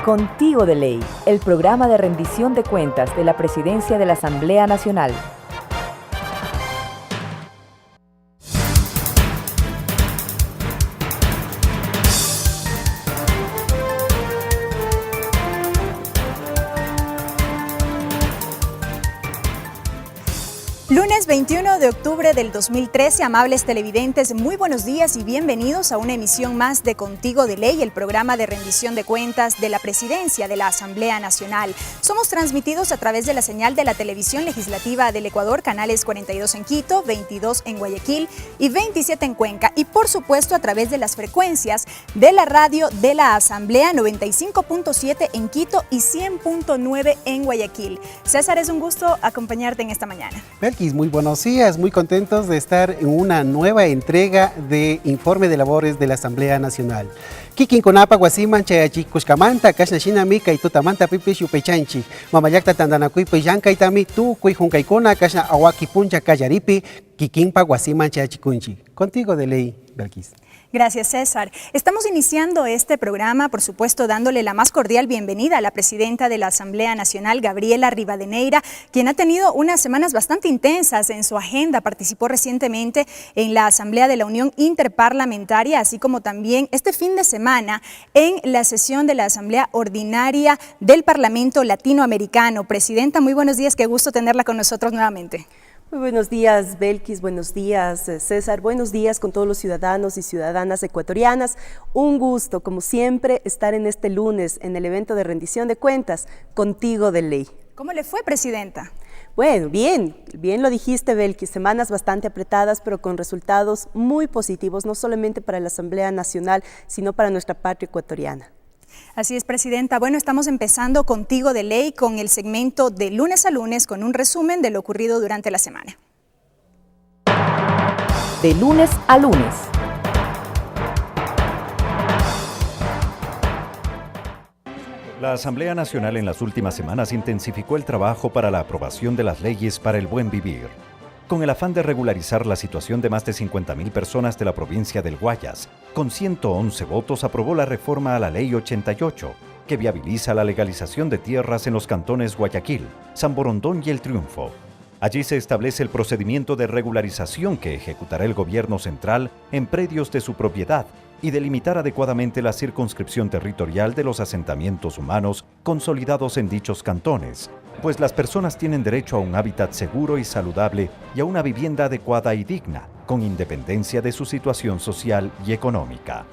Contigo de Ley, el programa de rendición de cuentas de la Presidencia de la Asamblea Nacional. Lunes 21 de octubre del 2013, amables televidentes, muy buenos días y bienvenidos a una emisión más de Contigo de Ley, el programa de rendición de cuentas de la Presidencia de la Asamblea Nacional. Somos transmitidos a través de la señal de la Televisión Legislativa del Ecuador, canales 42 en Quito, 22 en Guayaquil y 27 en Cuenca, y por supuesto a través de las frecuencias de la radio de la Asamblea, 95.7 en Quito y 100.9 en Guayaquil. César, es un gusto acompañarte en esta mañana. Muy buenos días, muy contentos de estar en una nueva entrega de Informe de Labores de la Asamblea Nacional. Kikin konapa guasiman chayachi kushkamanta kashna shinamika y tutamanta pipi shupechanchi. Mamayakta tandanakui peyanka itami tu kui junkaikona kashna awaki puncha kayaripi kikinpa guasiman chayachikunchi. Contigo de Ley, Belkis. Gracias, César. Estamos iniciando este programa, por supuesto, dándole la más cordial bienvenida a la presidenta de la Asamblea Nacional, Gabriela Rivadeneira, quien ha tenido unas semanas bastante intensas en su agenda. Participó recientemente en la Asamblea de la Unión Interparlamentaria, así como también este fin de semana en la sesión de la Asamblea Ordinaria del Parlamento Latinoamericano. Presidenta, muy buenos días, qué gusto tenerla con nosotros nuevamente. Muy buenos días, Belkis, buenos días, César, buenos días con todos los ciudadanos y ciudadanas ecuatorianas. Un gusto, como siempre, estar en este lunes en el evento de rendición de cuentas, Contigo de Ley. ¿Cómo le fue, presidenta? Bueno, bien lo dijiste, Belkis, semanas bastante apretadas, pero con resultados muy positivos, no solamente para la Asamblea Nacional, sino para nuestra patria ecuatoriana. Así es, presidenta. Bueno, estamos empezando Contigo de Ley con el segmento de lunes a lunes con un resumen de lo ocurrido durante la semana. De lunes a lunes. La Asamblea Nacional en las últimas semanas intensificó el trabajo para la aprobación de las leyes para el buen vivir, con el afán de regularizar la situación de más de 50.000 personas de la provincia del Guayas. Con 111 votos aprobó la reforma a la Ley 88, que viabiliza la legalización de tierras en los cantones Guayaquil, San Borondón y El Triunfo. Allí se establece el procedimiento de regularización que ejecutará el gobierno central en predios de su propiedad y delimitar adecuadamente la circunscripción territorial de los asentamientos humanos consolidados en dichos cantones, pues las personas tienen derecho a un hábitat seguro y saludable y a una vivienda adecuada y digna, con independencia de su situación social y económica.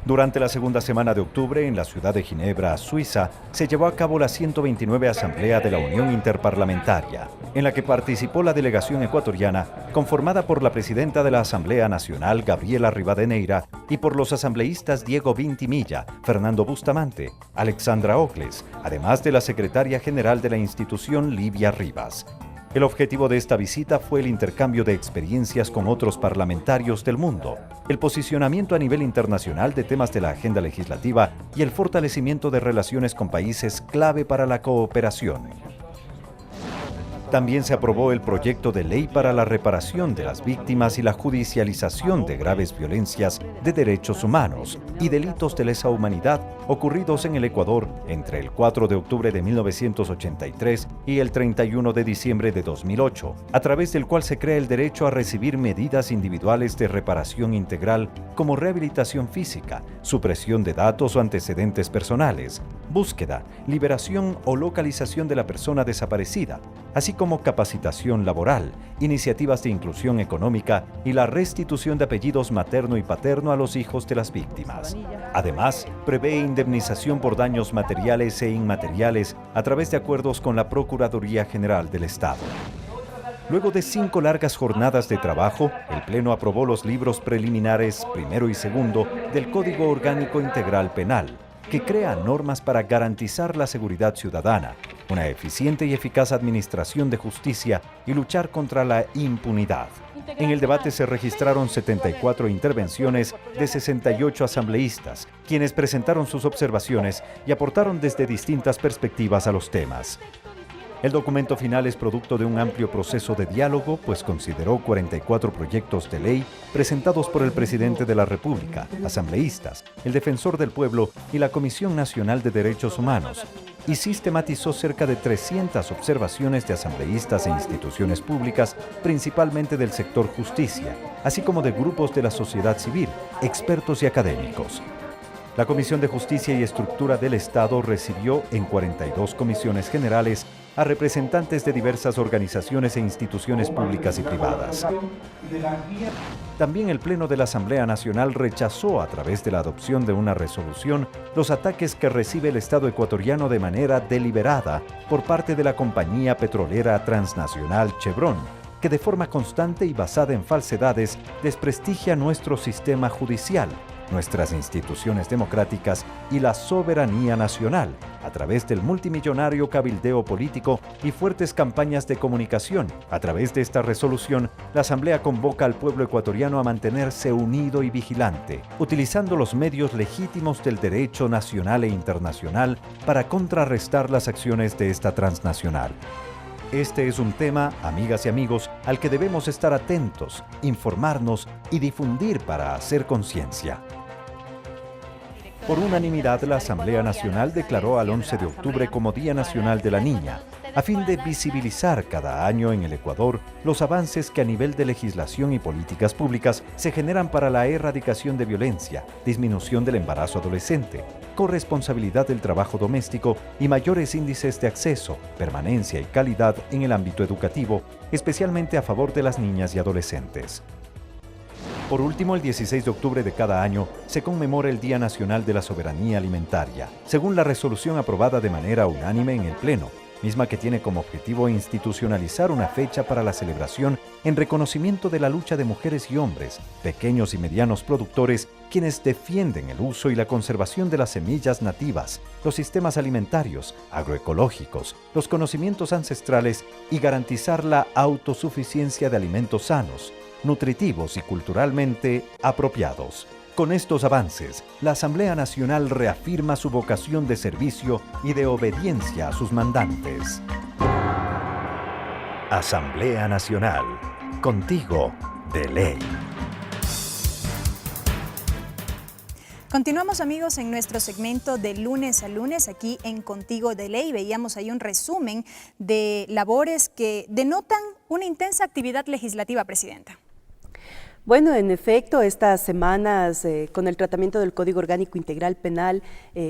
Durante la segunda semana de octubre, en la ciudad de Ginebra, Suiza, se llevó a cabo la 129 Asamblea de la Unión Interparlamentaria, en la que participó la delegación ecuatoriana, conformada por la presidenta de la Asamblea Nacional, Gabriela Rivadeneira, y por los asambleístas Diego Vintimilla, Fernando Bustamante, Alexandra Ocles, además de la secretaria general de la institución, Livia Rivas. El objetivo de esta visita fue el intercambio de experiencias con otros parlamentarios del mundo, el posicionamiento a nivel internacional de temas de la agenda legislativa y el fortalecimiento de relaciones con países clave para la cooperación. También se aprobó el proyecto de ley para la reparación de las víctimas y la judicialización de graves violencias de derechos humanos y delitos de lesa humanidad ocurridos en el Ecuador entre el 4 de octubre de 1983 y el 31 de diciembre de 2008, a través del cual se crea el derecho a recibir medidas individuales de reparación integral como rehabilitación física, supresión de datos o antecedentes personales, búsqueda, liberación o localización de la persona desaparecida, así como capacitación laboral, iniciativas de inclusión económica y la restitución de apellidos materno y paterno a los hijos de las víctimas. Además, prevé indemnización por daños materiales e inmateriales a través de acuerdos con la Procuraduría General del Estado. Luego de 5 largas jornadas de trabajo, el Pleno aprobó los libros preliminares primero y segundo del Código Orgánico Integral Penal, que crea normas para garantizar la seguridad ciudadana, una eficiente y eficaz administración de justicia y luchar contra la impunidad. En el debate se registraron 74 intervenciones de 68 asambleístas, quienes presentaron sus observaciones y aportaron desde distintas perspectivas a los temas. El documento final es producto de un amplio proceso de diálogo, pues consideró 44 proyectos de ley presentados por el presidente de la República, asambleístas, el defensor del pueblo y la Comisión Nacional de Derechos Humanos, y sistematizó cerca de 300 observaciones de asambleístas e instituciones públicas, principalmente del sector justicia, así como de grupos de la sociedad civil, expertos y académicos. La Comisión de Justicia y Estructura del Estado recibió en 42 comisiones generales a representantes de diversas organizaciones e instituciones públicas y privadas. También el Pleno de la Asamblea Nacional rechazó, a través de la adopción de una resolución, los ataques que recibe el Estado ecuatoriano de manera deliberada por parte de la compañía petrolera transnacional Chevron, que de forma constante y basada en falsedades desprestigia nuestro sistema judicial, nuestras instituciones democráticas y la soberanía nacional, a través del multimillonario cabildeo político y fuertes campañas de comunicación. A través de esta resolución, la Asamblea convoca al pueblo ecuatoriano a mantenerse unido y vigilante, utilizando los medios legítimos del derecho nacional e internacional para contrarrestar las acciones de esta transnacional. Este es un tema, amigas y amigos, al que debemos estar atentos, informarnos y difundir para hacer conciencia. Por unanimidad, la Asamblea Nacional declaró al 11 de octubre como Día Nacional de la Niña, a fin de visibilizar cada año en el Ecuador los avances que a nivel de legislación y políticas públicas se generan para la erradicación de violencia, disminución del embarazo adolescente, corresponsabilidad del trabajo doméstico y mayores índices de acceso, permanencia y calidad en el ámbito educativo, especialmente a favor de las niñas y adolescentes. Por último, el 16 de octubre de cada año se conmemora el Día Nacional de la Soberanía Alimentaria, según la resolución aprobada de manera unánime en el Pleno, misma que tiene como objetivo institucionalizar una fecha para la celebración en reconocimiento de la lucha de mujeres y hombres, pequeños y medianos productores, quienes defienden el uso y la conservación de las semillas nativas, los sistemas alimentarios, agroecológicos, los conocimientos ancestrales y garantizar la autosuficiencia de alimentos sanos, nutritivos y culturalmente apropiados. Con estos avances, la Asamblea Nacional reafirma su vocación de servicio y de obediencia a sus mandantes. Asamblea Nacional, contigo de ley. Continuamos, amigos, en nuestro segmento de lunes a lunes aquí en Contigo de Ley. Veíamos ahí un resumen de labores que denotan una intensa actividad legislativa, Presidenta. Bueno, en efecto, estas semanas con el tratamiento del Código Orgánico Integral Penal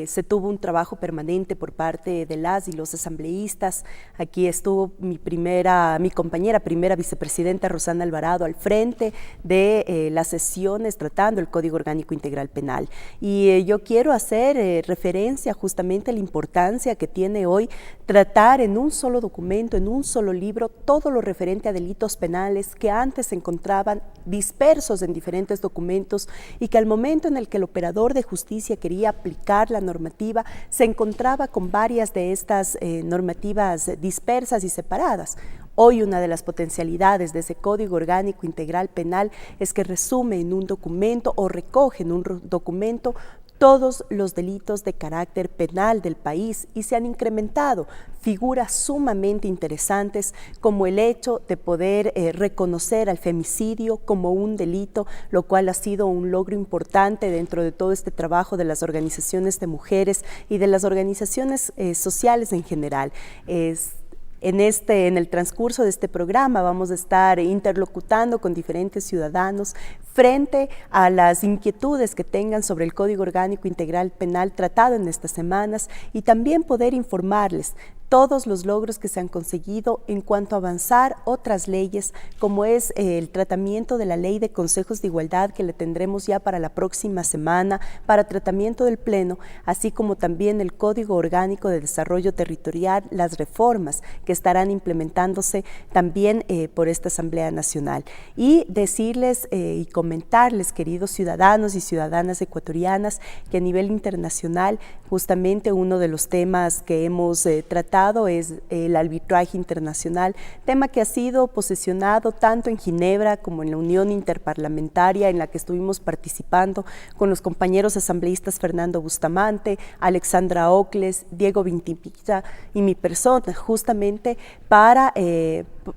se tuvo un trabajo permanente por parte de las y los asambleístas. Aquí estuvo mi compañera, primera vicepresidenta Rosana Alvarado al frente de las sesiones tratando el Código Orgánico Integral Penal. Y yo quiero hacer referencia justamente a la importancia que tiene hoy tratar en un solo documento, en un solo libro, todo lo referente a delitos penales que antes se encontraban dispersos en diferentes documentos y que al momento en el que el operador de justicia quería aplicar la normativa, se encontraba con varias de estas normativas dispersas y separadas. Hoy una de las potencialidades de ese Código Orgánico Integral Penal es que resume en un documento o recoge en un documento todos los delitos de carácter penal del país y se han incrementado figuras sumamente interesantes como el hecho de poder reconocer al femicidio como un delito, lo cual ha sido un logro importante dentro de todo este trabajo de las organizaciones de mujeres y de las organizaciones sociales en general. En el transcurso de este programa vamos a estar interlocutando con diferentes ciudadanos frente a las inquietudes que tengan sobre el Código Orgánico Integral Penal tratado en estas semanas y también poder informarles todos los logros que se han conseguido en cuanto a avanzar otras leyes, como es el tratamiento de la Ley de Consejos de Igualdad, que le tendremos ya para la próxima semana, para tratamiento del Pleno, así como también el Código Orgánico de Desarrollo Territorial, las reformas que estarán implementándose también por esta Asamblea Nacional. Y decirles y comentarles, queridos ciudadanos y ciudadanas ecuatorianas, que a nivel internacional, justamente uno de los temas que hemos tratado Estado es el arbitraje internacional, tema que ha sido posesionado tanto en Ginebra como en la Unión Interparlamentaria, en la que estuvimos participando con los compañeros asambleístas Fernando Bustamante, Alexandra Ocles, Diego Vintimilla y mi persona, justamente para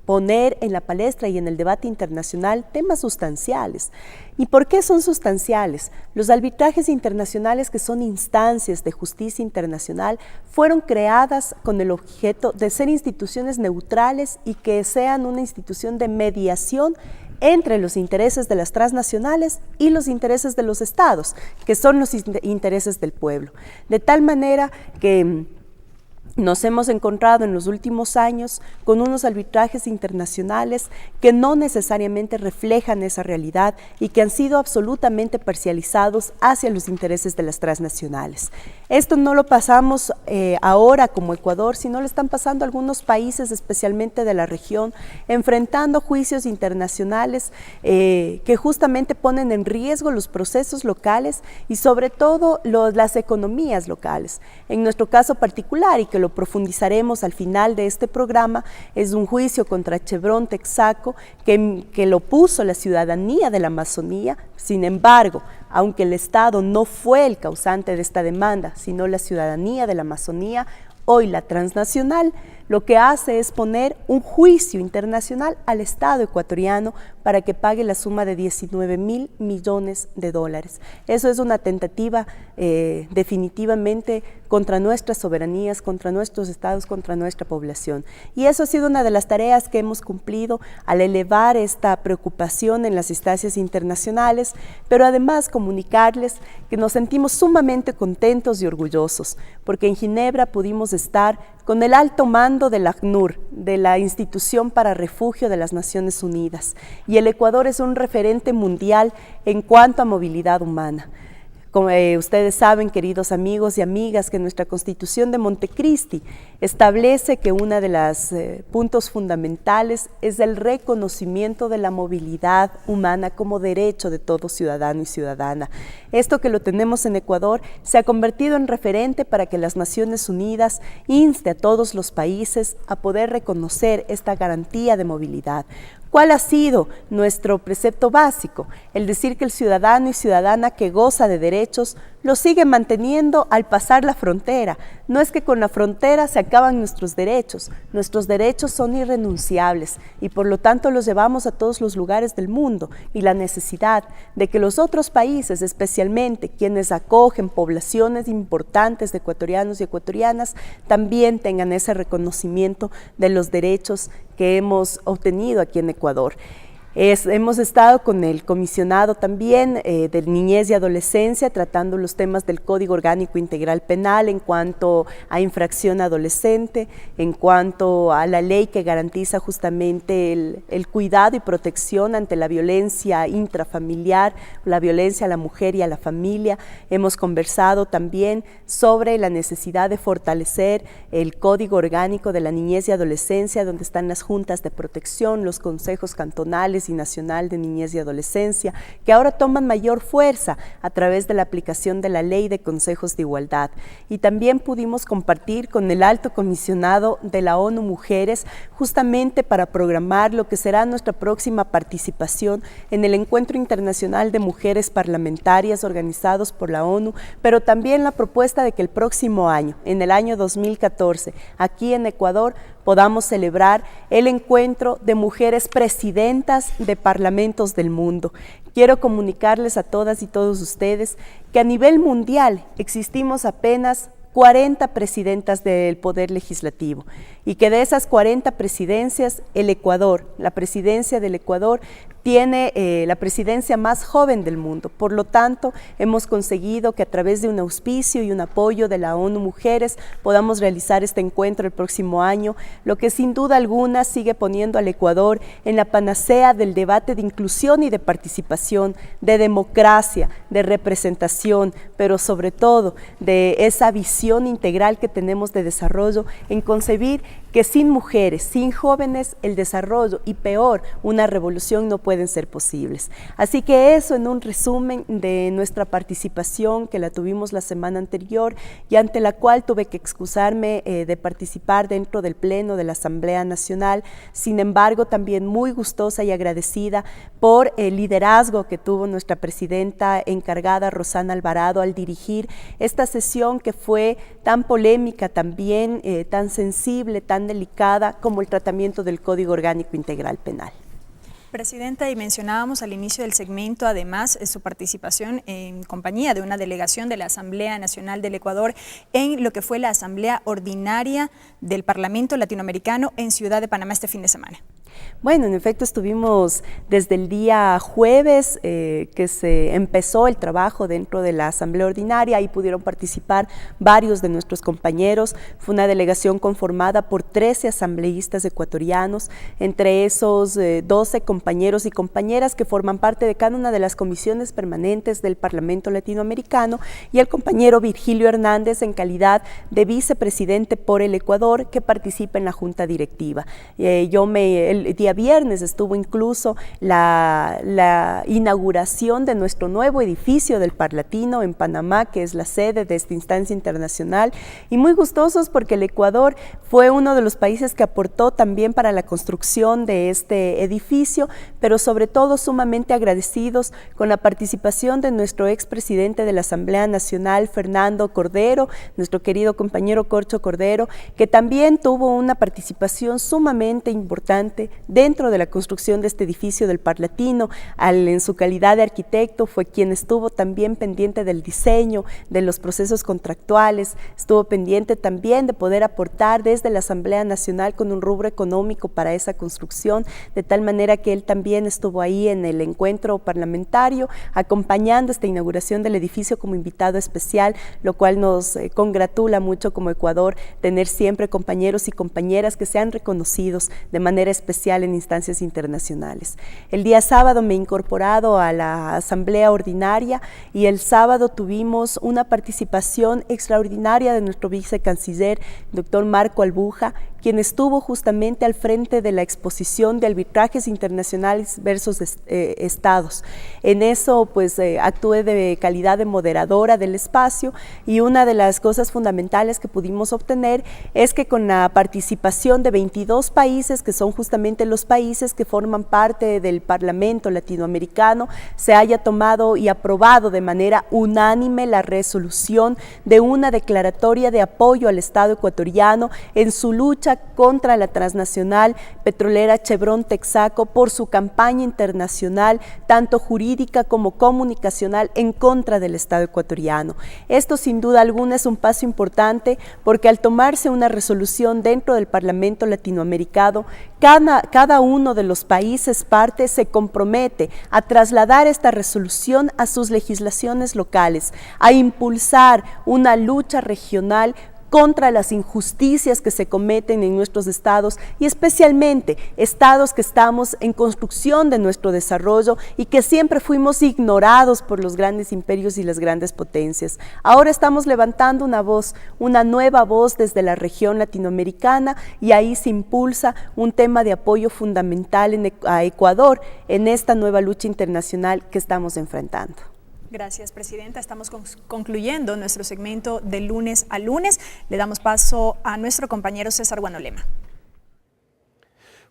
poner en la palestra y en el debate internacional temas sustanciales. ¿Y por qué son sustanciales? Los arbitrajes internacionales, que son instancias de justicia internacional, fueron creadas con el objeto de ser instituciones neutrales y que sean una institución de mediación entre los intereses de las transnacionales y los intereses de los estados, que son los intereses del pueblo. De tal manera que nos hemos encontrado en los últimos años con unos arbitrajes internacionales que no necesariamente reflejan esa realidad y que han sido absolutamente parcializados hacia los intereses de las transnacionales. Esto no lo pasamos ahora como Ecuador, sino lo están pasando algunos países, especialmente de la región, enfrentando juicios internacionales que justamente ponen en riesgo los procesos locales y sobre todo las economías locales. En nuestro caso particular, y que lo profundizaremos al final de este programa, es un juicio contra Chevron Texaco que lo puso la ciudadanía de la Amazonía. Sin embargo, aunque el Estado no fue el causante de esta demanda, sino la ciudadanía de la Amazonía, hoy la transnacional lo que hace es poner un juicio internacional al Estado ecuatoriano para que pague la suma de 19.000 millones de dólares. Eso es una tentativa definitivamente contra nuestras soberanías, contra nuestros estados, contra nuestra población. Y eso ha sido una de las tareas que hemos cumplido al elevar esta preocupación en las instancias internacionales, pero además comunicarles que nos sentimos sumamente contentos y orgullosos, porque en Ginebra pudimos estar con el alto mando del ACNUR, de la Institución para Refugio de las Naciones Unidas, y el Ecuador es un referente mundial en cuanto a movilidad humana. Como ustedes saben, queridos amigos y amigas, que nuestra Constitución de Montecristi establece que uno de los puntos fundamentales es el reconocimiento de la movilidad humana como derecho de todo ciudadano y ciudadana. Esto que lo tenemos en Ecuador se ha convertido en referente para que las Naciones Unidas inste a todos los países a poder reconocer esta garantía de movilidad. ¿Cuál ha sido nuestro precepto básico? El decir que el ciudadano y ciudadana que goza de derechos lo sigue manteniendo al pasar la frontera. No es que con la frontera se acaban nuestros derechos son irrenunciables y por lo tanto los llevamos a todos los lugares del mundo, y la necesidad de que los otros países, especialmente quienes acogen poblaciones importantes de ecuatorianos y ecuatorianas, también tengan ese reconocimiento de los derechos que hemos obtenido aquí en Ecuador. Hemos estado con el comisionado también de niñez y adolescencia tratando los temas del Código Orgánico Integral Penal en cuanto a infracción adolescente, en cuanto a la ley que garantiza justamente el cuidado y protección ante la violencia intrafamiliar, la violencia a la mujer y a la familia. Hemos conversado también sobre la necesidad de fortalecer el Código Orgánico de la Niñez y Adolescencia, donde están las juntas de protección, los consejos cantonales y nacional de niñez y adolescencia, que ahora toman mayor fuerza a través de la aplicación de la Ley de Consejos de Igualdad. Y también pudimos compartir con el Alto Comisionado de la ONU Mujeres, justamente para programar lo que será nuestra próxima participación en el Encuentro Internacional de Mujeres Parlamentarias organizados por la ONU, pero también la propuesta de que el próximo año, en el año 2014, aquí en Ecuador, podamos celebrar el encuentro de mujeres presidentas de parlamentos del mundo. Quiero comunicarles a todas y todos ustedes que a nivel mundial existimos apenas 40 presidentas del Poder Legislativo, y que de esas 40 presidencias, el Ecuador, la presidencia del Ecuador, tiene la presidencia más joven del mundo. Por lo tanto, hemos conseguido que a través de un auspicio y un apoyo de la ONU Mujeres podamos realizar este encuentro el próximo año, lo que sin duda alguna sigue poniendo al Ecuador en la panacea del debate de inclusión y de participación, de democracia, de representación, pero sobre todo de esa visión integral que tenemos de desarrollo, en concebir que sin mujeres, sin jóvenes, el desarrollo y peor, una revolución no puede pueden ser posibles. Así que eso en un resumen de nuestra participación que la tuvimos la semana anterior y ante la cual tuve que excusarme de participar dentro del Pleno de la Asamblea Nacional. Sin embargo, también muy gustosa y agradecida por el liderazgo que tuvo nuestra presidenta encargada, Rosana Alvarado, al dirigir esta sesión que fue tan polémica también, tan sensible, tan delicada como el tratamiento del Código Orgánico Integral Penal. Presidenta, y mencionábamos al inicio del segmento además su participación en compañía de una delegación de la Asamblea Nacional del Ecuador en lo que fue la Asamblea Ordinaria del Parlamento Latinoamericano en Ciudad de Panamá este fin de semana. Bueno, en efecto estuvimos desde el día jueves que se empezó el trabajo dentro de la Asamblea Ordinaria y pudieron participar varios de nuestros compañeros. Fue una delegación conformada por 13 asambleístas ecuatorianos, entre esos 12 compañeros y compañeras que forman parte de cada una de las comisiones permanentes del Parlamento Latinoamericano y el compañero Virgilio Hernández en calidad de vicepresidente por el Ecuador que participa en la Junta Directiva. El día viernes estuvo incluso la inauguración de nuestro nuevo edificio del Parlatino en Panamá, que es la sede de esta instancia internacional, y muy gustosos porque el Ecuador fue uno de los países que aportó también para la construcción de este edificio, pero sobre todo sumamente agradecidos con la participación de nuestro expresidente de la Asamblea Nacional, Fernando Cordero, nuestro querido compañero Corcho Cordero, que también tuvo una participación sumamente importante dentro de la construcción de este edificio del Parlatino. En su calidad de arquitecto fue quien estuvo también pendiente del diseño, de los procesos contractuales, estuvo pendiente también de poder aportar desde la Asamblea Nacional con un rubro económico para esa construcción, de tal manera que él también estuvo ahí en el encuentro parlamentario, acompañando esta inauguración del edificio como invitado especial, lo cual nos congratula mucho como Ecuador tener siempre compañeros y compañeras que sean reconocidos de manera especial en instancias internacionales. El día sábado me he incorporado a la Asamblea Ordinaria y el sábado tuvimos una participación extraordinaria de nuestro vicecanciller, doctor Marco Albuja, quien estuvo justamente al frente de la exposición de arbitrajes internacionales versus estados. En eso pues actué de calidad de moderadora del espacio y una de las cosas fundamentales que pudimos obtener es que con la participación de 22 países, que son justamente los países que forman parte del Parlamento Latinoamericano, se haya tomado y aprobado de manera unánime la resolución de una declaratoria de apoyo al Estado ecuatoriano en su lucha contra la transnacional petrolera Chevron Texaco por su campaña internacional, tanto jurídica como comunicacional, en contra del Estado ecuatoriano. Esto sin duda alguna es un paso importante porque al tomarse una resolución dentro del Parlamento Latinoamericano, cada uno de los países partes se compromete a trasladar esta resolución a sus legislaciones locales, a impulsar una lucha regional contra las injusticias que se cometen en nuestros estados y especialmente estados que estamos en construcción de nuestro desarrollo y que siempre fuimos ignorados por los grandes imperios y las grandes potencias. Ahora estamos levantando una voz, una nueva voz desde la región latinoamericana y ahí se impulsa un tema de apoyo fundamental a Ecuador en esta nueva lucha internacional que estamos enfrentando. Gracias, Presidenta. Estamos concluyendo nuestro segmento de lunes a lunes. Le damos paso a nuestro compañero César Guanolema.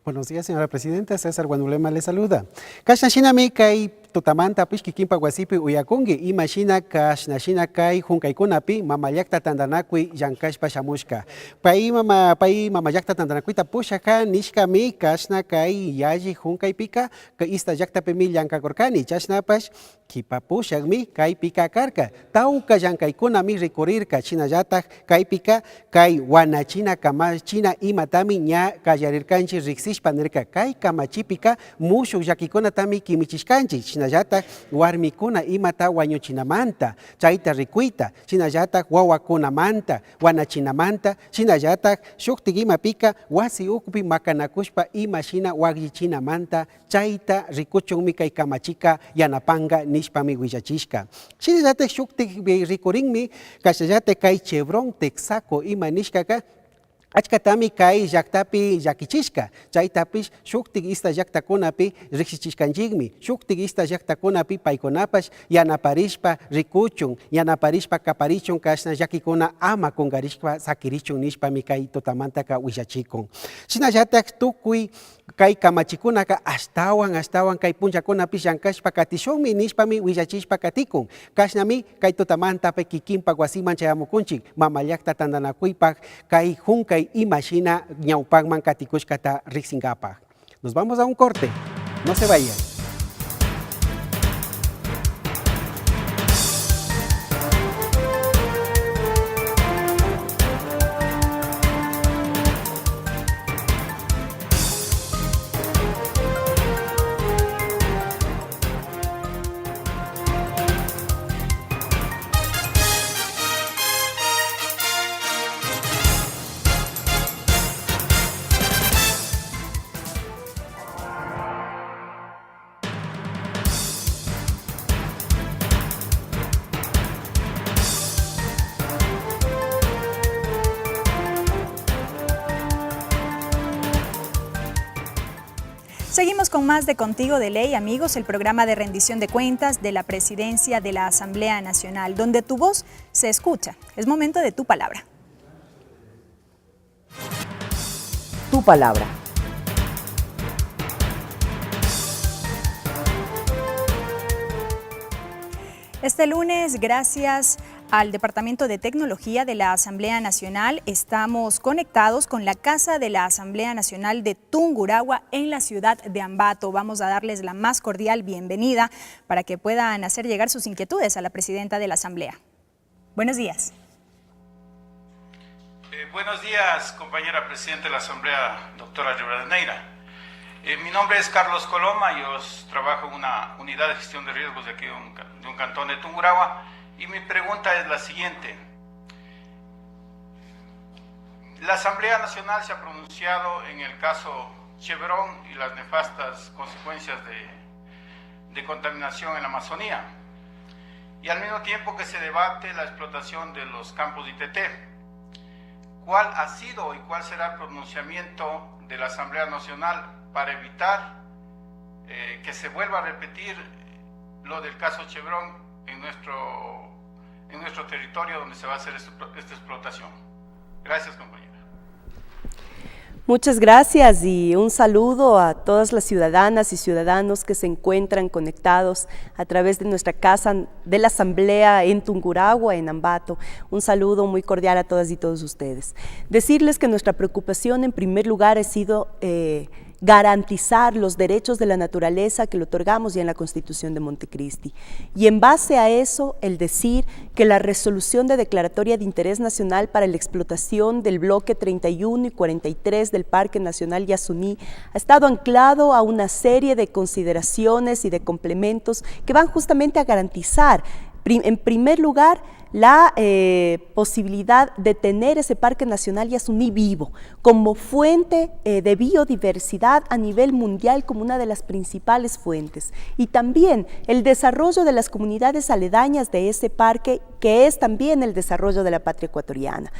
Buenos días, señora Presidenta. César Guanolema le saluda. Kashnashinami kai tutamanta pishkikimpa wasipi uyakungi imashina kashnashina kai hunkaykunapi mamayakta tandanakui llankashpa shamushka. Pai mamayakta tandanakuita pushaka nishkami kashna kai yaji hunkaypika ka ista llaktapimi llankakurkani chashnapash kipapushakmi kaypika karka. Tauka llankaykunami rikurirka chinallatak kaypika kay wanachina kamachina imatami ña kallarirkanchi riksishpa nirka kay kamachipika mushuk llakikunatami kimichishkanchi chinallatak warmikuna imata wañuchinamanta chayta rikuita chinallatak wawakunamanta wanachinamanta chinallatak shuktik imapika wasi ukpi makanakushpa imashina wagllichinamanta chayta rikuchunmi kay kamachika yanapanga nishpami willachishka. Chinallatak shuktik rikurinmi kashallatak kay Chevron Texaco ima nishkaka Achkatami kay llaktapi llakichishka, chaytapish shuktik ista llaktakunapi riksichishkanchikmi, shuktik ista llaktakunapi paykunapash yanaparishpa rikuchun, yanaparishpa kaparichun kashna llakikuna ama kungarishpa sakirichun nishpami kay tutamantaka willachikun. Shinallatak tukuy kay kamachikunaka ashtawan kay punchakunapi llankashpa katishunmi nishpami willachishpa katikun. Kashnami kay tutamantapi kikinpak wasiman chayamukunchik, mama llakta tandanakuypak kay hunkay imagina ñawpakman katikushkata riksinkapaj. Nos vamos a un corte, no se vayan. Seguimos con más de Contigo de Ley, amigos, el programa de rendición de cuentas de la Presidencia de la Asamblea Nacional, donde tu voz se escucha. Es momento de tu palabra. Tu palabra. Este lunes, gracias al Departamento de Tecnología de la Asamblea Nacional, estamos conectados con la Casa de la Asamblea Nacional de Tungurahua en la ciudad de Ambato. Vamos a darles la más cordial bienvenida para que puedan hacer llegar sus inquietudes a la presidenta de la Asamblea. Buenos días. Buenos días, compañera presidenta de la Asamblea, doctora Rivadeneira. Mi nombre es Carlos Coloma, yo trabajo en una unidad de gestión de riesgos de aquí de un cantón de Tungurahua. Y mi pregunta es la siguiente. La Asamblea Nacional se ha pronunciado en el caso Chevron y las nefastas consecuencias de contaminación en la Amazonía. Y al mismo tiempo que se debate la explotación de los campos de ITT. ¿Cuál ha sido y cuál será el pronunciamiento de la Asamblea Nacional para evitar que se vuelva a repetir lo del caso Chevron en nuestro territorio donde se va a hacer esta explotación? Gracias, compañera. Muchas gracias y un saludo a todas las ciudadanas y ciudadanos que se encuentran conectados a través de nuestra Casa de la Asamblea en Tungurahua, en Ambato. Un saludo muy cordial a todas y todos ustedes. Decirles que nuestra preocupación en primer lugar ha sido garantizar los derechos de la naturaleza que le otorgamos ya en la Constitución de Montecristi. Y en base a eso, el decir que la resolución de declaratoria de interés nacional para la explotación del bloque 31 y 43 del Parque Nacional Yasuní ha estado anclado a una serie de consideraciones y de complementos que van justamente a garantizar, en primer lugar, la posibilidad de tener ese Parque Nacional Yasuní vivo como fuente de biodiversidad a nivel mundial, como una de las principales fuentes, y también el desarrollo de las comunidades aledañas de ese parque, que es también el desarrollo de la patria ecuatoriana.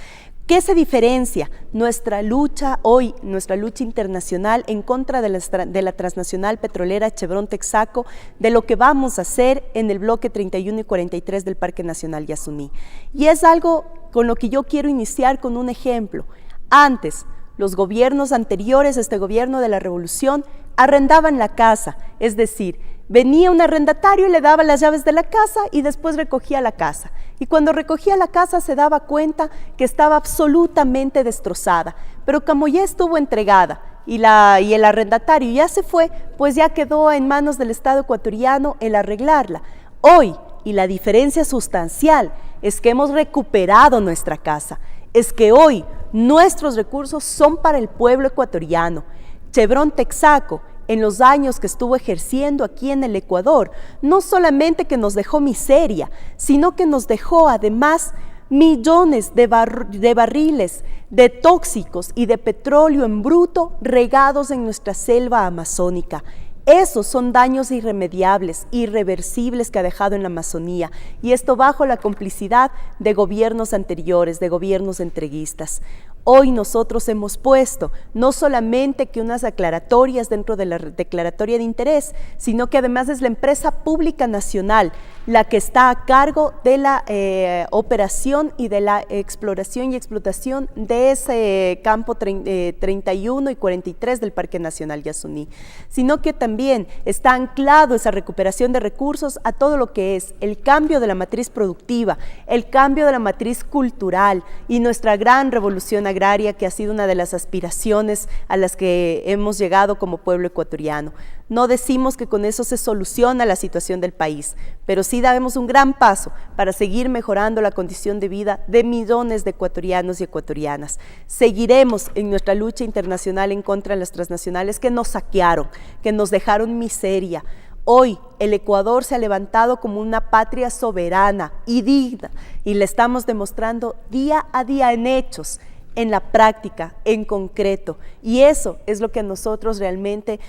¿Qué se diferencia nuestra lucha hoy, nuestra lucha internacional en contra de la transnacional petrolera Chevron Texaco, de lo que vamos a hacer en el bloque 31 y 43 del Parque Nacional Yasuní? Y es algo con lo que yo quiero iniciar con un ejemplo. Antes, los gobiernos anteriores a este gobierno de la Revolución arrendaban la casa, es decir, venía un arrendatario y le daba las llaves de la casa y después recogía la casa. Y cuando recogía la casa se daba cuenta que estaba absolutamente destrozada, pero como ya estuvo entregada y el arrendatario ya se fue, pues ya quedó en manos del Estado ecuatoriano el arreglarla. Hoy, y la diferencia sustancial, es que hemos recuperado nuestra casa, es que hoy nuestros recursos son para el pueblo ecuatoriano. Chevron Texaco, en los años que estuvo ejerciendo aquí en el Ecuador, no solamente que nos dejó miseria, sino que nos dejó además millones de barriles de tóxicos y de petróleo en bruto regados en nuestra selva amazónica. Esos son daños irremediables, irreversibles que ha dejado en la Amazonía, y esto bajo la complicidad de gobiernos anteriores, de gobiernos entreguistas. Hoy nosotros hemos puesto no solamente que unas aclaratorias dentro de la declaratoria de interés, sino que además es la empresa pública nacional la que está a cargo de la operación y de la exploración y explotación de ese campo 31 y 43 del Parque Nacional Yasuní, sino que también está anclado esa recuperación de recursos a todo lo que es el cambio de la matriz productiva, el cambio de la matriz cultural y nuestra gran revolución agraria, que ha sido una de las aspiraciones a las que hemos llegado como pueblo ecuatoriano. No decimos que con eso se soluciona la situación del país, pero sí damos un gran paso para seguir mejorando la condición de vida de millones de ecuatorianos y ecuatorianas. Seguiremos en nuestra lucha internacional en contra de las transnacionales que nos saquearon, que nos dejaron miseria. Hoy el Ecuador se ha levantado como una patria soberana y digna, y le estamos demostrando día a día en hechos, en la práctica, en concreto, y eso es lo que a nosotros realmente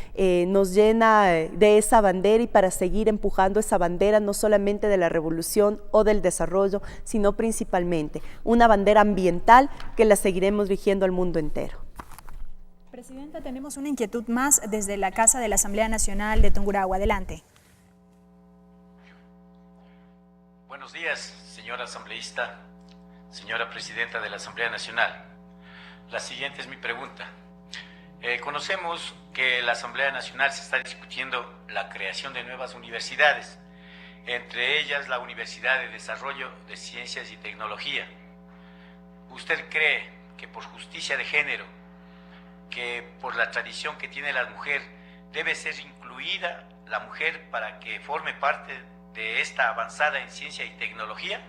nos llena de esa bandera, y para seguir empujando esa bandera no solamente de la revolución o del desarrollo, sino principalmente una bandera ambiental que la seguiremos rigiendo al mundo entero. Presidenta, tenemos una inquietud más desde la Casa de la Asamblea Nacional de Tungurahua. Adelante. Buenos días, señora asambleísta, señora presidenta de la Asamblea Nacional. La siguiente es mi pregunta. Conocemos que la Asamblea Nacional se está discutiendo la creación de nuevas universidades, entre ellas la Universidad de Desarrollo de Ciencias y Tecnología. ¿Usted cree que por justicia de género, que por la tradición que tiene la mujer, debe ser incluida la mujer para que forme parte de esta avanzada en ciencia y tecnología?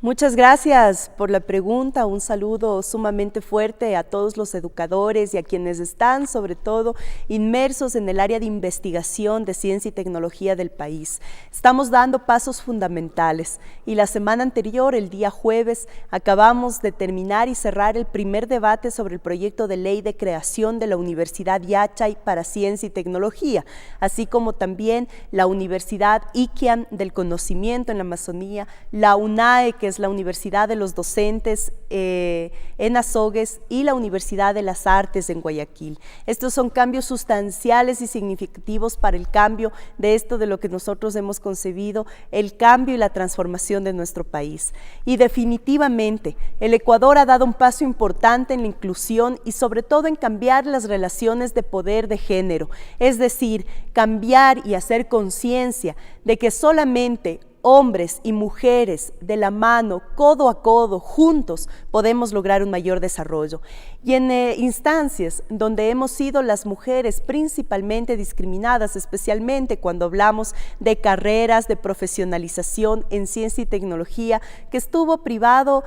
Muchas gracias por la pregunta, un saludo sumamente fuerte a todos los educadores y a quienes están sobre todo inmersos en el área de investigación de ciencia y tecnología del país. Estamos dando pasos fundamentales y la semana anterior, el día jueves, acabamos de terminar y cerrar el primer debate sobre el proyecto de ley de creación de la Universidad Yachay para Ciencia y Tecnología, así como también la Universidad Iquian del Conocimiento en la Amazonía, la UNAE, que es la Universidad de los Docentes en Azogues, y la Universidad de las Artes en Guayaquil. Estos son cambios sustanciales y significativos para el cambio de esto de lo que nosotros hemos concebido, el cambio y la transformación de nuestro país. Y definitivamente el Ecuador ha dado un paso importante en la inclusión y sobre todo en cambiar las relaciones de poder de género, es decir, cambiar y hacer conciencia de que solamente hombres y mujeres de la mano, codo a codo, juntos, podemos lograr un mayor desarrollo. Y en instancias donde hemos sido las mujeres principalmente discriminadas, especialmente cuando hablamos de carreras de profesionalización en ciencia y tecnología, que estuvo privado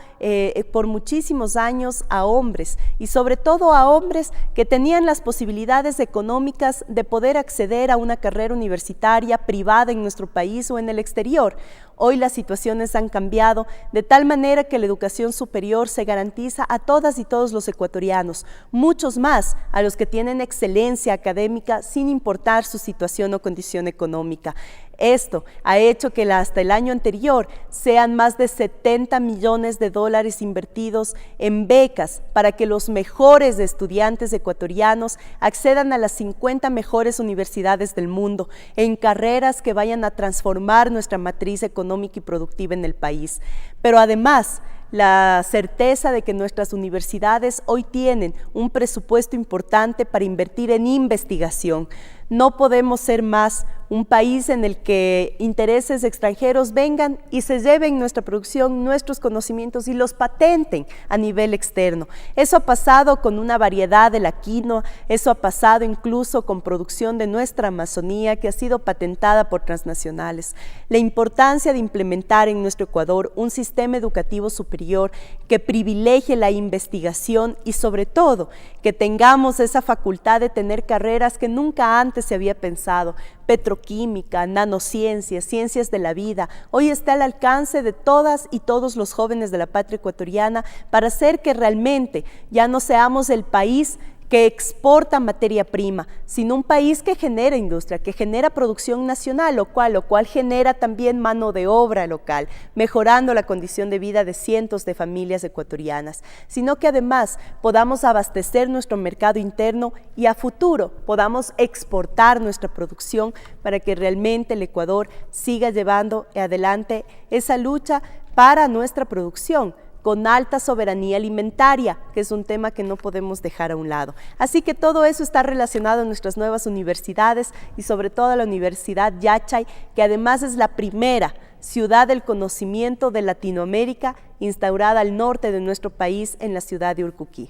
por muchísimos años a hombres, y sobre todo a hombres que tenían las posibilidades económicas de poder acceder a una carrera universitaria privada en nuestro país o en el exterior. Hoy las situaciones han cambiado de tal manera que la educación superior se garantiza a todas y todos los ecuatorianos, muchos más a los que tienen excelencia académica sin importar su situación o condición económica. Esto ha hecho que hasta el año anterior sean más de 70 millones de dólares invertidos en becas para que los mejores estudiantes ecuatorianos accedan a las 50 mejores universidades del mundo en carreras que vayan a transformar nuestra matriz económica y productiva en el país. Pero además, la certeza de que nuestras universidades hoy tienen un presupuesto importante para invertir en investigación. No podemos ser más un país en el que intereses extranjeros vengan y se lleven nuestra producción, nuestros conocimientos y los patenten a nivel externo. Eso ha pasado con una variedad de la quinoa, eso ha pasado incluso con producción de nuestra Amazonía que ha sido patentada por transnacionales. La importancia de implementar en nuestro Ecuador un sistema educativo superior que privilegie la investigación y sobre todo que tengamos esa facultad de tener carreras que nunca antes se había pensado, petroquímica, nanociencias, ciencias de la vida, hoy está al alcance de todas y todos los jóvenes de la patria ecuatoriana para hacer que realmente ya no seamos el país que exporta materia prima, sino un país que genera industria, que genera producción nacional, lo cual genera también mano de obra local, mejorando la condición de vida de cientos de familias ecuatorianas, sino que además podamos abastecer nuestro mercado interno y a futuro podamos exportar nuestra producción para que realmente el Ecuador siga llevando adelante esa lucha para nuestra producción, con alta soberanía alimentaria, que es un tema que no podemos dejar a un lado. Así que todo eso está relacionado en nuestras nuevas universidades y sobre todo la Universidad Yachay, que además es la primera ciudad del conocimiento de Latinoamérica instaurada al norte de nuestro país en la ciudad de Urcuquí.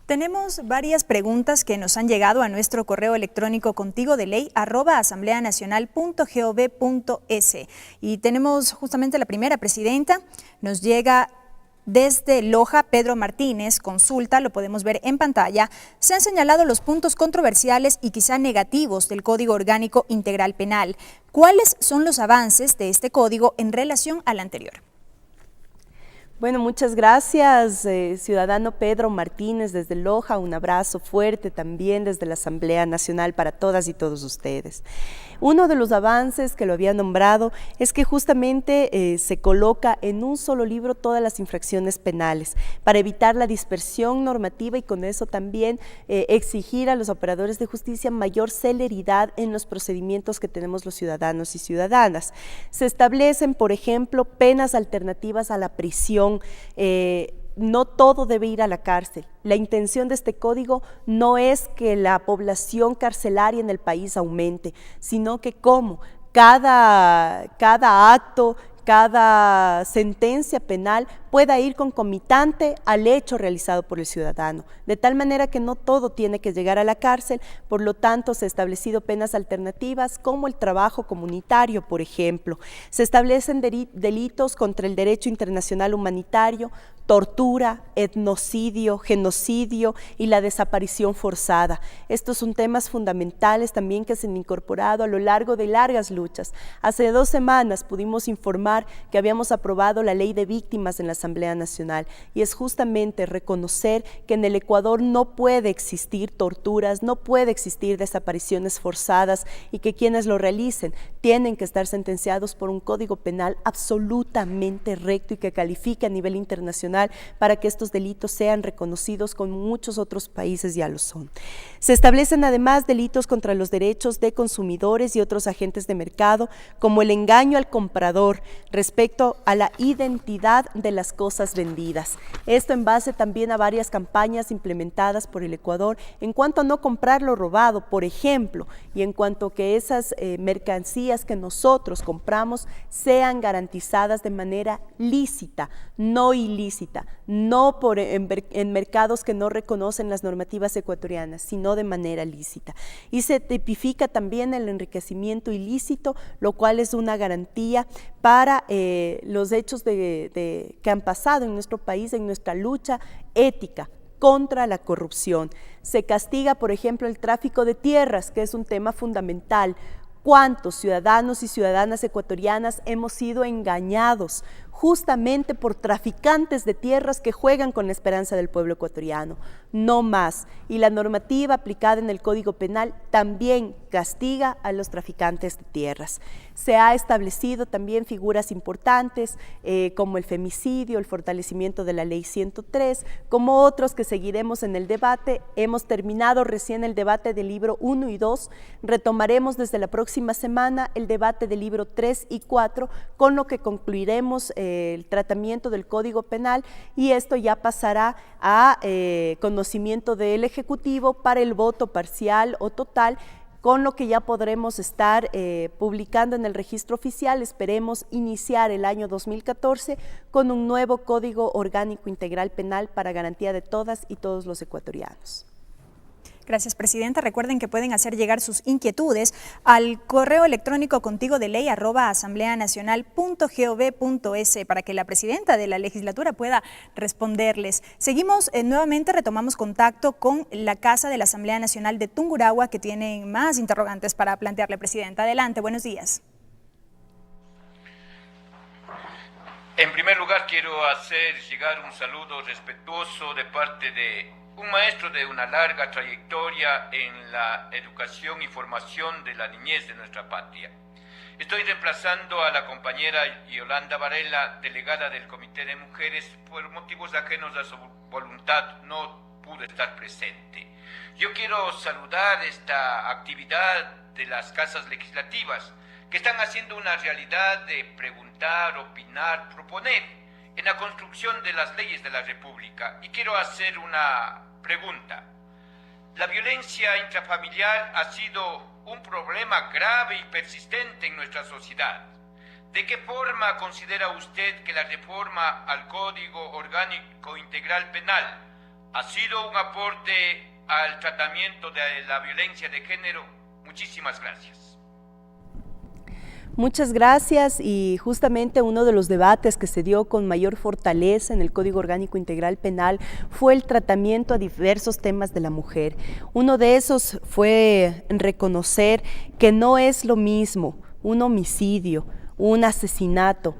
Tenemos varias preguntas que nos han llegado a nuestro correo electrónico contigodeley@asambleanacional.gov.es y tenemos justamente la primera, presidenta, nos llega desde Loja. Pedro Martínez consulta, lo podemos ver en pantalla. Se han señalado los puntos controversiales y quizá negativos del Código Orgánico Integral Penal. ¿Cuáles son los avances de este código en relación al anterior? Bueno, muchas gracias, ciudadano Pedro Martínez desde Loja. Un abrazo fuerte también desde la Asamblea Nacional para todas y todos ustedes. Uno de los avances que lo había nombrado es que justamente se coloca en un solo libro todas las infracciones penales para evitar la dispersión normativa y con eso también exigir a los operadores de justicia mayor celeridad en los procedimientos que tenemos los ciudadanos y ciudadanas. Se establecen, por ejemplo, penas alternativas a la prisión. No todo debe ir a la cárcel. La intención de este código no es que la población carcelaria en el país aumente, sino que como cada acto, cada sentencia penal pueda ir concomitante al hecho realizado por el ciudadano, de tal manera que no todo tiene que llegar a la cárcel. Por lo tanto, se han establecido penas alternativas como el trabajo comunitario, por ejemplo. Se establecen delitos contra el derecho internacional humanitario, tortura, etnocidio, genocidio y la desaparición forzada. Estos son temas fundamentales también que se han incorporado a lo largo de largas luchas. Hace 2 semanas pudimos informar que habíamos aprobado la Ley de Víctimas en la Asamblea Nacional y es justamente reconocer que en el Ecuador no puede existir torturas, no puede existir desapariciones forzadas y que quienes lo realicen tienen que estar sentenciados por un código penal absolutamente recto y que califique a nivel internacional para que estos delitos sean reconocidos como muchos otros países ya lo son. Se establecen además delitos contra los derechos de consumidores y otros agentes de mercado, como el engaño al comprador respecto a la identidad de las cosas vendidas. Esto en base también a varias campañas implementadas por el Ecuador en cuanto a no comprar lo robado, por ejemplo, y en cuanto a que esas mercancías que nosotros compramos sean garantizadas de manera lícita, no ilícita, no en mercados que no reconocen las normativas ecuatorianas, sino de manera lícita. Y se tipifica también el enriquecimiento ilícito, lo cual es una garantía para los hechos que han pasado en nuestro país, en nuestra lucha ética contra la corrupción. Se castiga, por ejemplo, el tráfico de tierras, que es un tema fundamental. ¿Cuántos ciudadanos y ciudadanas ecuatorianas hemos sido engañados justamente por traficantes de tierras que juegan con la esperanza del pueblo ecuatoriano? No más. Y la normativa aplicada en el Código Penal también castiga a los traficantes de tierras. Se ha establecido también figuras importantes como el femicidio, el fortalecimiento de la Ley 103, como otros que seguiremos en el debate. Hemos terminado recién el debate del libro 1 y 2, retomaremos desde la próxima semana el debate del libro 3 y 4, con lo que concluiremos el tratamiento del Código Penal y esto ya pasará a conocimiento del Ejecutivo para el voto parcial o total, con lo que ya podremos estar publicando en el registro oficial. Esperemos iniciar el año 2014 con un nuevo Código Orgánico Integral Penal para garantía de todas y todos los ecuatorianos. Gracias, presidenta. Recuerden que pueden hacer llegar sus inquietudes al correo electrónico contigodeley@asambleanacional.gov.es para que la presidenta de la legislatura pueda responderles. Seguimos, nuevamente retomamos contacto con la Casa de la Asamblea Nacional de Tungurahua, que tienen más interrogantes para plantearle, presidenta. Adelante, buenos días. En primer lugar, quiero hacer llegar un saludo respetuoso de parte de un maestro de una larga trayectoria en la educación y formación de la niñez de nuestra patria. Estoy reemplazando a la compañera Yolanda Varela, delegada del Comité de Mujeres, por motivos ajenos a su voluntad no pudo estar presente. Yo quiero saludar esta actividad de las casas legislativas, que están haciendo una realidad de preguntar, opinar, proponer en la construcción de las leyes de la República. Y quiero hacer una pregunta. La violencia intrafamiliar ha sido un problema grave y persistente en nuestra sociedad. ¿De qué forma considera usted que la reforma al Código Orgánico Integral Penal ha sido un aporte al tratamiento de la violencia de género? Muchísimas gracias. Muchas gracias, y justamente uno de los debates que se dio con mayor fortaleza en el Código Orgánico Integral Penal fue el tratamiento a diversos temas de la mujer. Uno de esos fue reconocer que no es lo mismo un homicidio, un asesinato,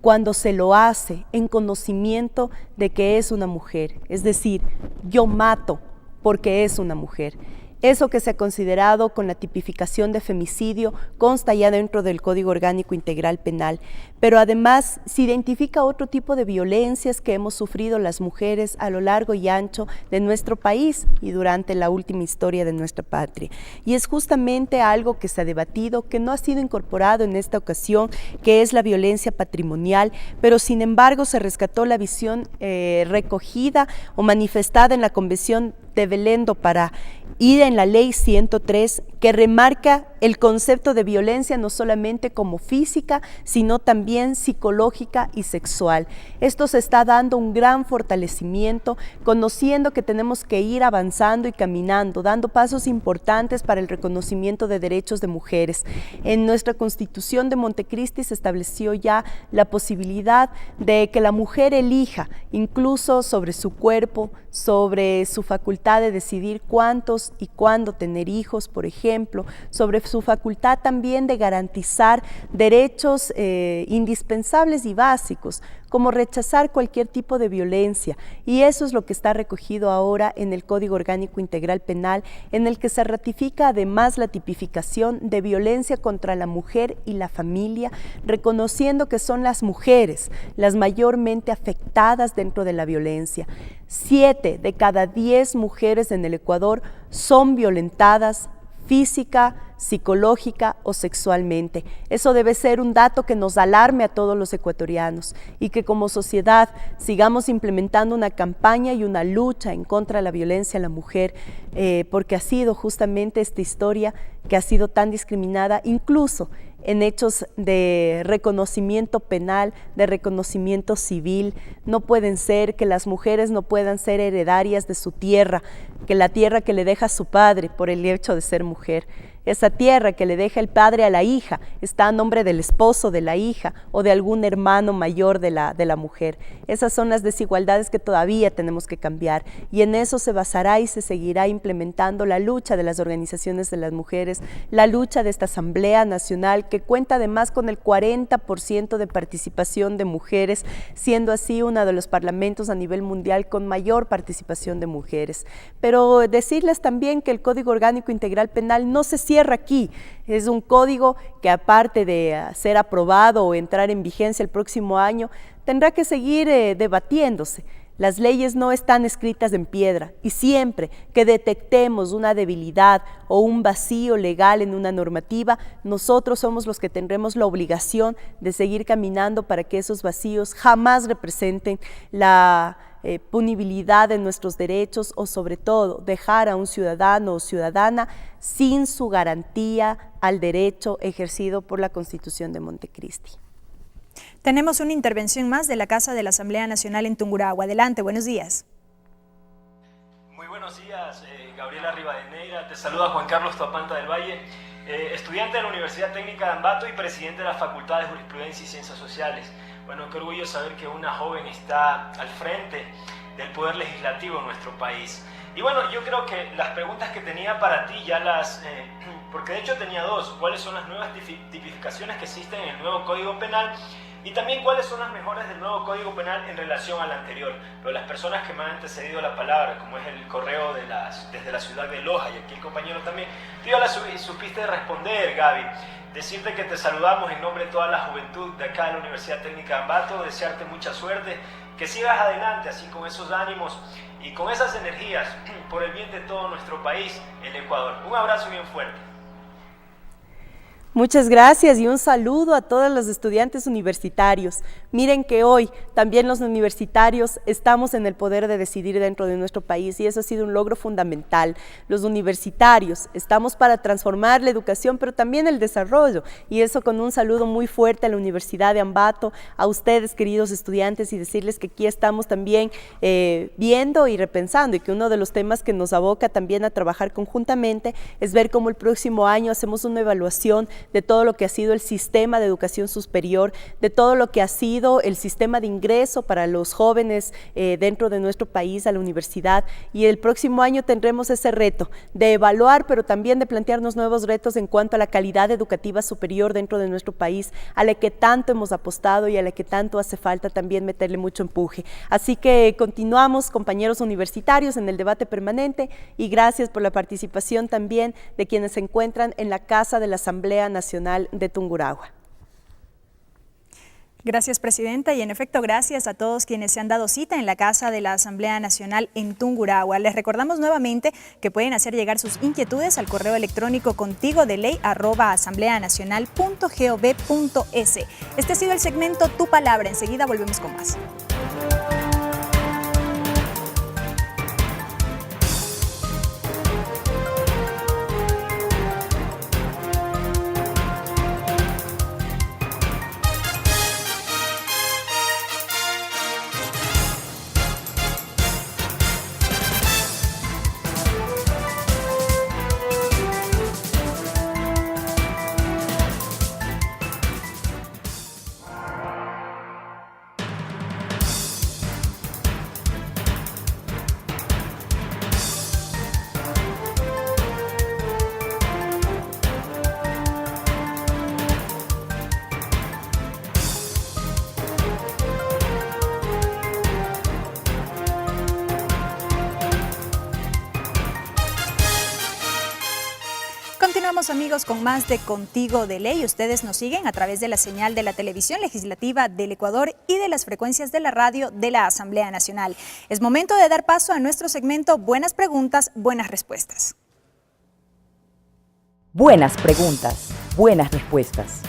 cuando se lo hace en conocimiento de que es una mujer. Es decir, yo mato porque es una mujer. Eso que se ha considerado con la tipificación de femicidio consta ya dentro del Código Orgánico Integral Penal, pero además se identifica otro tipo de violencias que hemos sufrido las mujeres a lo largo y ancho de nuestro país y durante la última historia de nuestra patria. Y es justamente algo que se ha debatido, que no ha sido incorporado en esta ocasión, que es la violencia patrimonial, pero sin embargo se rescató la visión recogida o manifestada en la Convención de Belém do Pará y en la Ley 103, que remarca el concepto de violencia no solamente como física, sino también psicológica y sexual. Esto se está dando un gran fortalecimiento, conociendo que tenemos que ir avanzando y caminando, dando pasos importantes para el reconocimiento de derechos de mujeres. En nuestra Constitución de Montecristi se estableció ya la posibilidad de que la mujer elija, incluso sobre su cuerpo, sobre su facultad de decidir cuántos y cuándo tener hijos, por ejemplo, sobre su facultad también de garantizar derechos indispensables y básicos, como rechazar cualquier tipo de violencia. Y eso es lo que está recogido ahora en el Código Orgánico Integral Penal, en el que se ratifica además la tipificación de violencia contra la mujer y la familia, reconociendo que son las mujeres las mayormente afectadas dentro de la violencia. 7 de cada 10 mujeres en el Ecuador son violentadas física, psicológica o sexualmente. Eso debe ser un dato que nos alarme a todos los ecuatorianos, y que como sociedad sigamos implementando una campaña y una lucha en contra de la violencia a la mujer, porque ha sido justamente esta historia que ha sido tan discriminada, incluso en hechos de reconocimiento penal, de reconocimiento civil. No pueden ser que las mujeres no puedan ser heredarias de su tierra, que la tierra que le deja su padre por el hecho de ser mujer. Esa tierra que le deja el padre a la hija está a nombre del esposo de la hija o de algún hermano mayor de la mujer. Esas son las desigualdades que todavía tenemos que cambiar, y en eso se basará y se seguirá implementando la lucha de las organizaciones de las mujeres, la lucha de esta Asamblea Nacional, que cuenta además con el 40% de participación de mujeres, siendo así uno de los parlamentos a nivel mundial con mayor participación de mujeres. Pero decirles también que el Código Orgánico Integral Penal no se cierra aquí. Es un código que, aparte de ser aprobado o entrar en vigencia el próximo año, tendrá que seguir debatiéndose. Las leyes no están escritas en piedra, y siempre que detectemos una debilidad o un vacío legal en una normativa, nosotros somos los que tendremos la obligación de seguir caminando para que esos vacíos jamás representen la punibilidad de nuestros derechos, o sobre todo dejar a un ciudadano o ciudadana sin su garantía al derecho ejercido por la Constitución de Montecristi. Tenemos una intervención más de la Casa de la Asamblea Nacional en Tungurahua. Adelante, buenos días. Muy buenos días, Gabriela Rivadeneira. Te saluda Juan Carlos Toapanta del Valle, estudiante de la Universidad Técnica de Ambato y presidente de la Facultad de Jurisprudencia y Ciencias Sociales. Bueno, qué orgullo saber que una joven está al frente del Poder Legislativo en nuestro país. Y bueno, yo creo que las preguntas que tenía para ti ya las... porque de hecho tenía dos. ¿Cuáles son las nuevas tipificaciones que existen en el nuevo Código Penal? y también cuáles son las mejoras del nuevo Código Penal en relación al anterior. Pero las personas que me han antecedido la palabra, como es el correo desde la ciudad de Loja, y aquí el compañero también, tú ya la supiste responder, Gaby. Decirte que te saludamos en nombre de toda la juventud de acá de la Universidad Técnica de Ambato, desearte mucha suerte, que sigas adelante así con esos ánimos y con esas energías por el bien de todo nuestro país, el Ecuador. Un abrazo bien fuerte. Muchas gracias y un saludo a todos los estudiantes universitarios. Miren que hoy también los universitarios estamos en el poder de decidir dentro de nuestro país y eso ha sido un logro fundamental. Los universitarios estamos para transformar la educación, pero también el desarrollo, y eso con un saludo muy fuerte a la Universidad de Ambato, a ustedes queridos estudiantes, y decirles que aquí estamos también viendo y repensando, y que uno de los temas que nos aboca también a trabajar conjuntamente es ver cómo el próximo año hacemos una evaluación de todo lo que ha sido el sistema de educación superior, de todo lo que ha sido el sistema de ingreso para los jóvenes dentro de nuestro país a la universidad, y el próximo año tendremos ese reto de evaluar, pero también de plantearnos nuevos retos en cuanto a la calidad educativa superior dentro de nuestro país, a la que tanto hemos apostado y a la que tanto hace falta también meterle mucho empuje. Así que continuamos, compañeros universitarios, en el debate permanente, y gracias por la participación también de quienes se encuentran en la Casa de la Asamblea Nacional de Tungurahua. Gracias, Presidenta, y en efecto gracias a todos quienes se han dado cita en la Casa de la Asamblea Nacional en Tungurahua. Les recordamos nuevamente que pueden hacer llegar sus inquietudes al correo electrónico contigodeley@asambleanacional.gov.es. Este ha sido el segmento Tu Palabra. Enseguida volvemos con más. Continuamos, amigos, con más de Contigo de Ley. Ustedes nos siguen a través de la señal de la televisión legislativa del Ecuador y de las frecuencias de la radio de la Asamblea Nacional. Es momento de dar paso a nuestro segmento Buenas Preguntas, Buenas Respuestas. Buenas preguntas, buenas respuestas.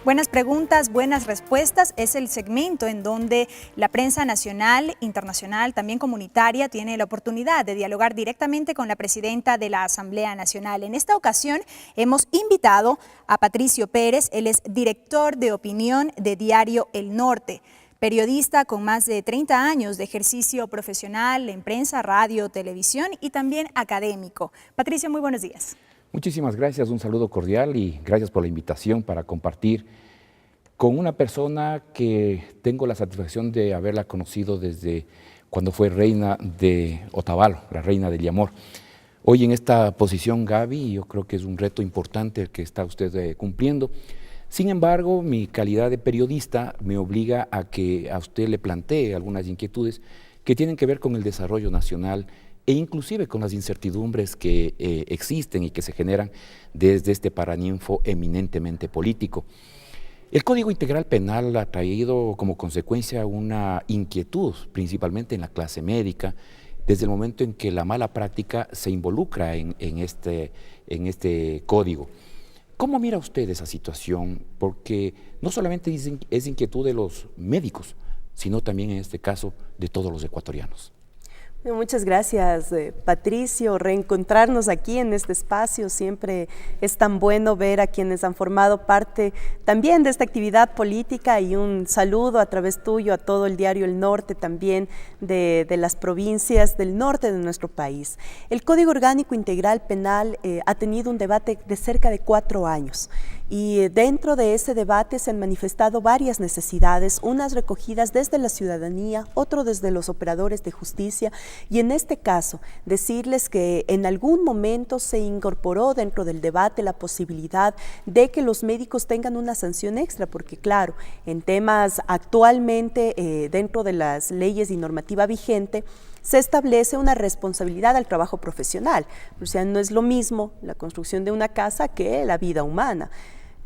Buenas preguntas, buenas respuestas es el segmento en donde la prensa nacional, internacional, también comunitaria, tiene la oportunidad de dialogar directamente con la presidenta de la Asamblea Nacional. En esta ocasión hemos invitado a Patricio Pérez, él es director de opinión de Diario El Norte, periodista con más de 30 años de ejercicio profesional en prensa, radio, televisión y también académico. Patricio, muy buenos días. Muchísimas gracias, un saludo cordial y gracias por la invitación para compartir con una persona que tengo la satisfacción de haberla conocido desde cuando fue reina de Otavalo, la reina del Yamor. Hoy en esta posición, Gaby, yo creo que es un reto importante el que está usted cumpliendo. Sin embargo, mi calidad de periodista me obliga a que a usted le plantee algunas inquietudes que tienen que ver con el desarrollo nacional e inclusive con las incertidumbres que existen y que se generan desde este paraninfo eminentemente político. El Código Integral Penal ha traído como consecuencia una inquietud, principalmente en la clase médica, desde el momento en que la mala práctica se involucra en este código. ¿Cómo mira usted esa situación? Porque no solamente es inquietud de los médicos, sino también en este caso de todos los ecuatorianos. Muchas gracias, Patricio. Reencontrarnos aquí en este espacio siempre es tan bueno ver a quienes han formado parte también de esta actividad política, y un saludo a través tuyo a todo el Diario El Norte, también de las provincias del norte de nuestro país. El Código Orgánico Integral Penal ha tenido un debate de cerca de 4 años. Y dentro de ese debate se han manifestado varias necesidades, unas recogidas desde la ciudadanía, otro desde los operadores de justicia, y en este caso decirles que en algún momento se incorporó dentro del debate la posibilidad de que los médicos tengan una sanción extra, porque claro, en temas actualmente dentro de las leyes y normativa vigente, se establece una responsabilidad al trabajo profesional. O sea, no es lo mismo la construcción de una casa que la vida humana.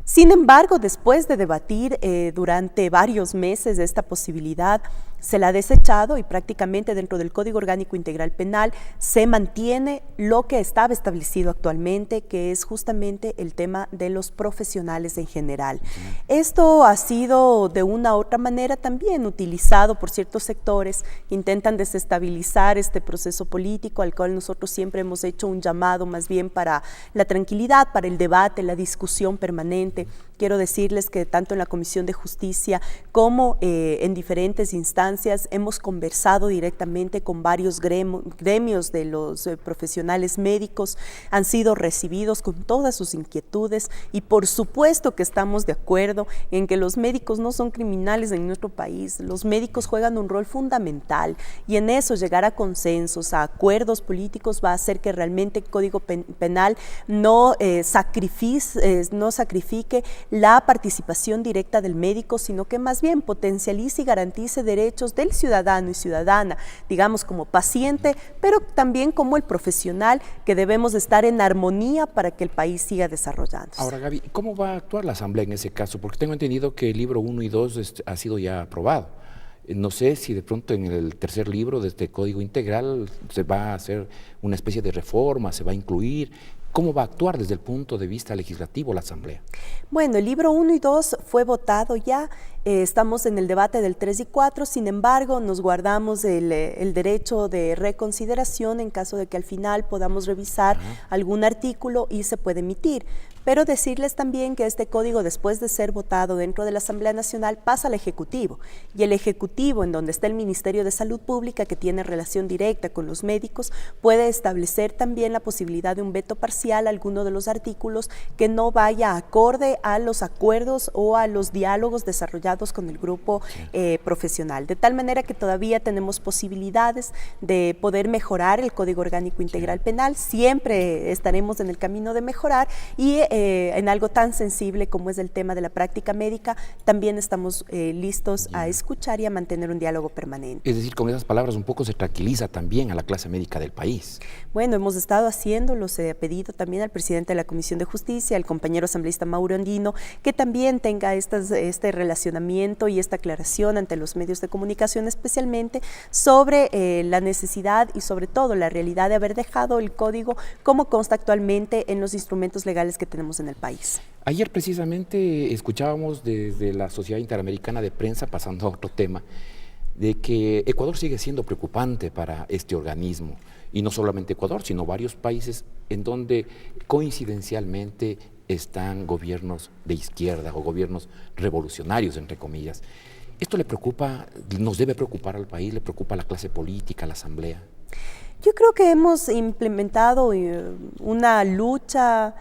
Sin embargo, después de debatir durante varios meses esta posibilidad, se la ha desechado y prácticamente dentro del Código Orgánico Integral Penal se mantiene lo que estaba establecido actualmente, que es justamente el tema de los profesionales en general. Esto ha sido de una u otra manera también utilizado por ciertos sectores que intentan desestabilizar este proceso político, al cual nosotros siempre hemos hecho un llamado más bien para la tranquilidad, para el debate, la discusión permanente. Quiero decirles que tanto en la Comisión de Justicia como en diferentes instancias hemos conversado directamente con varios gremios de los profesionales médicos, han sido recibidos con todas sus inquietudes y por supuesto que estamos de acuerdo en que los médicos no son criminales en nuestro país, los médicos juegan un rol fundamental y en eso llegar a consensos, a acuerdos políticos va a hacer que realmente el Código Penal no sacrifique la participación directa del médico, sino que más bien potencialice y garantice derechos del ciudadano y ciudadana, digamos como paciente, pero también como el profesional, que debemos estar en armonía para que el país siga desarrollándose. Ahora, Gaby, ¿cómo va a actuar la Asamblea en ese caso? Porque tengo entendido que el libro 1 y 2 ha sido ya aprobado. No sé si de pronto en el tercer libro de este Código Integral se va a hacer una especie de reforma, se va a incluir. ¿Cómo va a actuar desde el punto de vista legislativo la Asamblea? Bueno, el libro 1 y 2 fue votado ya, estamos en el debate del 3 y 4, sin embargo nos guardamos el derecho de reconsideración en caso de que al final podamos revisar algún artículo y se puede emitir. Pero decirles también que este código, después de ser votado dentro de la Asamblea Nacional, pasa al Ejecutivo. Y el Ejecutivo, en donde está el Ministerio de Salud Pública, que tiene relación directa con los médicos, puede establecer también la posibilidad de un veto parcial a alguno de los artículos que no vaya acorde a los acuerdos o a los diálogos desarrollados con el grupo profesional. De tal manera que todavía tenemos posibilidades de poder mejorar el Código Orgánico Integral Penal. Siempre estaremos en el camino de mejorar y en algo tan sensible como es el tema de la práctica médica, también estamos listos a escuchar y a mantener un diálogo permanente. Es decir, con esas palabras un poco se tranquiliza también a la clase médica del país. Bueno, hemos estado haciéndolo, se ha pedido también al presidente de la Comisión de Justicia, al compañero asambleísta Mauro Andino, que también tenga este relacionamiento y esta aclaración ante los medios de comunicación, especialmente sobre la necesidad y sobre todo la realidad de haber dejado el código como consta actualmente en los instrumentos legales que tenemos en el país. Ayer precisamente escuchábamos desde la Sociedad Interamericana de Prensa, pasando a otro tema, de que Ecuador sigue siendo preocupante para este organismo, y no solamente Ecuador, sino varios países en donde coincidencialmente están gobiernos de izquierda o gobiernos revolucionarios, entre comillas. ¿Esto le preocupa, nos debe preocupar al país, le preocupa a la clase política, a la Asamblea? Yo creo que hemos implementado una lucha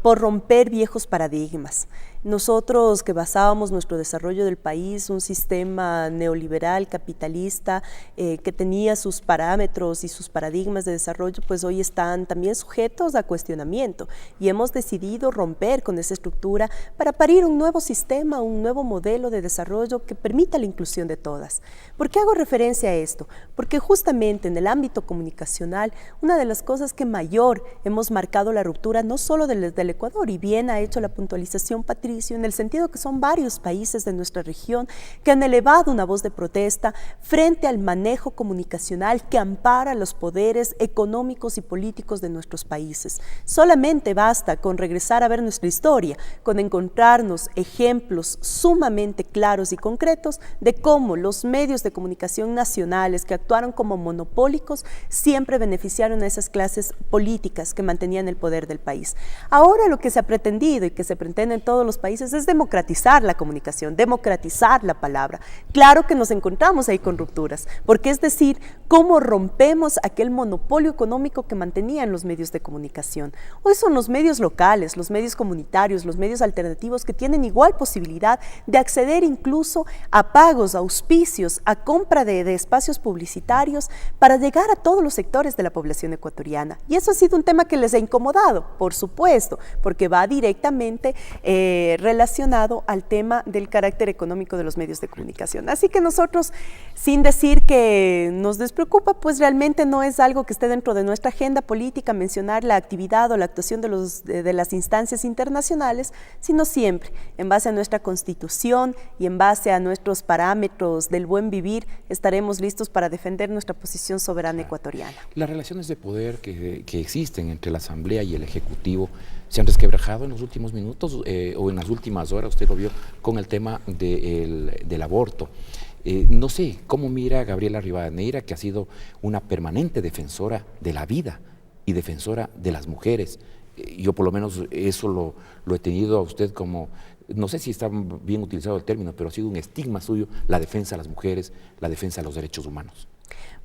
por romper viejos paradigmas. Nosotros que basábamos nuestro desarrollo del país, un sistema neoliberal, capitalista, que tenía sus parámetros y sus paradigmas de desarrollo, pues hoy están también sujetos a cuestionamiento y hemos decidido romper con esa estructura para parir un nuevo sistema, un nuevo modelo de desarrollo que permita la inclusión de todas. ¿Por qué hago referencia a esto? Porque justamente en el ámbito comunicacional, una de las cosas que mayor hemos marcado la ruptura, no solo del Ecuador, y bien ha hecho la puntualización Patricia, en el sentido que son varios países de nuestra región que han elevado una voz de protesta frente al manejo comunicacional que ampara los poderes económicos y políticos de nuestros países. Solamente basta con regresar a ver nuestra historia, con encontrarnos ejemplos sumamente claros y concretos de cómo los medios de comunicación nacionales que actuaron como monopólicos siempre beneficiaron a esas clases políticas que mantenían el poder del país. Ahora lo que se ha pretendido y que se pretende en todos los países es democratizar la comunicación, democratizar la palabra. Claro que nos encontramos ahí con rupturas, porque es decir, cómo rompemos aquel monopolio económico que mantenían los medios de comunicación. Hoy son los medios locales, los medios comunitarios, los medios alternativos que tienen igual posibilidad de acceder incluso a pagos, a auspicios, a compra de espacios publicitarios para llegar a todos los sectores de la población ecuatoriana. Y eso ha sido un tema que les ha incomodado, por supuesto, porque va directamente relacionado al tema del carácter económico de los medios de comunicación. Así que nosotros, sin decir que nos despreocupa, pues realmente no es algo que esté dentro de nuestra agenda política mencionar la actividad o la actuación de las instancias internacionales, sino siempre en base a nuestra Constitución y en base a nuestros parámetros del buen vivir, estaremos listos para defender nuestra posición soberana ecuatoriana. Las relaciones de poder que existen entre la Asamblea y el Ejecutivo se han resquebrajado en los últimos minutos o en las últimas horas, usted lo vio con el tema del aborto. No sé, ¿cómo mira Gabriela Rivadeneira, que ha sido una permanente defensora de la vida y defensora de las mujeres? Yo por lo menos eso lo he tenido a usted como, no sé si está bien utilizado el término, pero ha sido un estigma suyo la defensa de las mujeres, la defensa de los derechos humanos.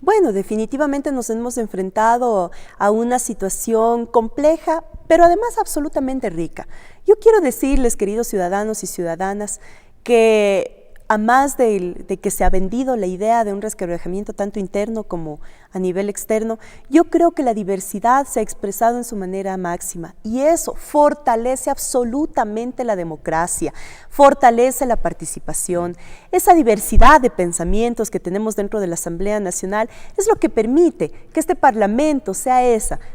Bueno, definitivamente nos hemos enfrentado a una situación compleja, pero además absolutamente rica. Yo quiero decirles, queridos ciudadanos y ciudadanas, que a más de que se ha vendido la idea de un resquebrajamiento tanto interno como a nivel externo, yo creo que la diversidad se ha expresado en su manera máxima y eso fortalece absolutamente la democracia, fortalece la participación. Esa diversidad de pensamientos que tenemos dentro de la Asamblea Nacional es lo que permite que este Parlamento sea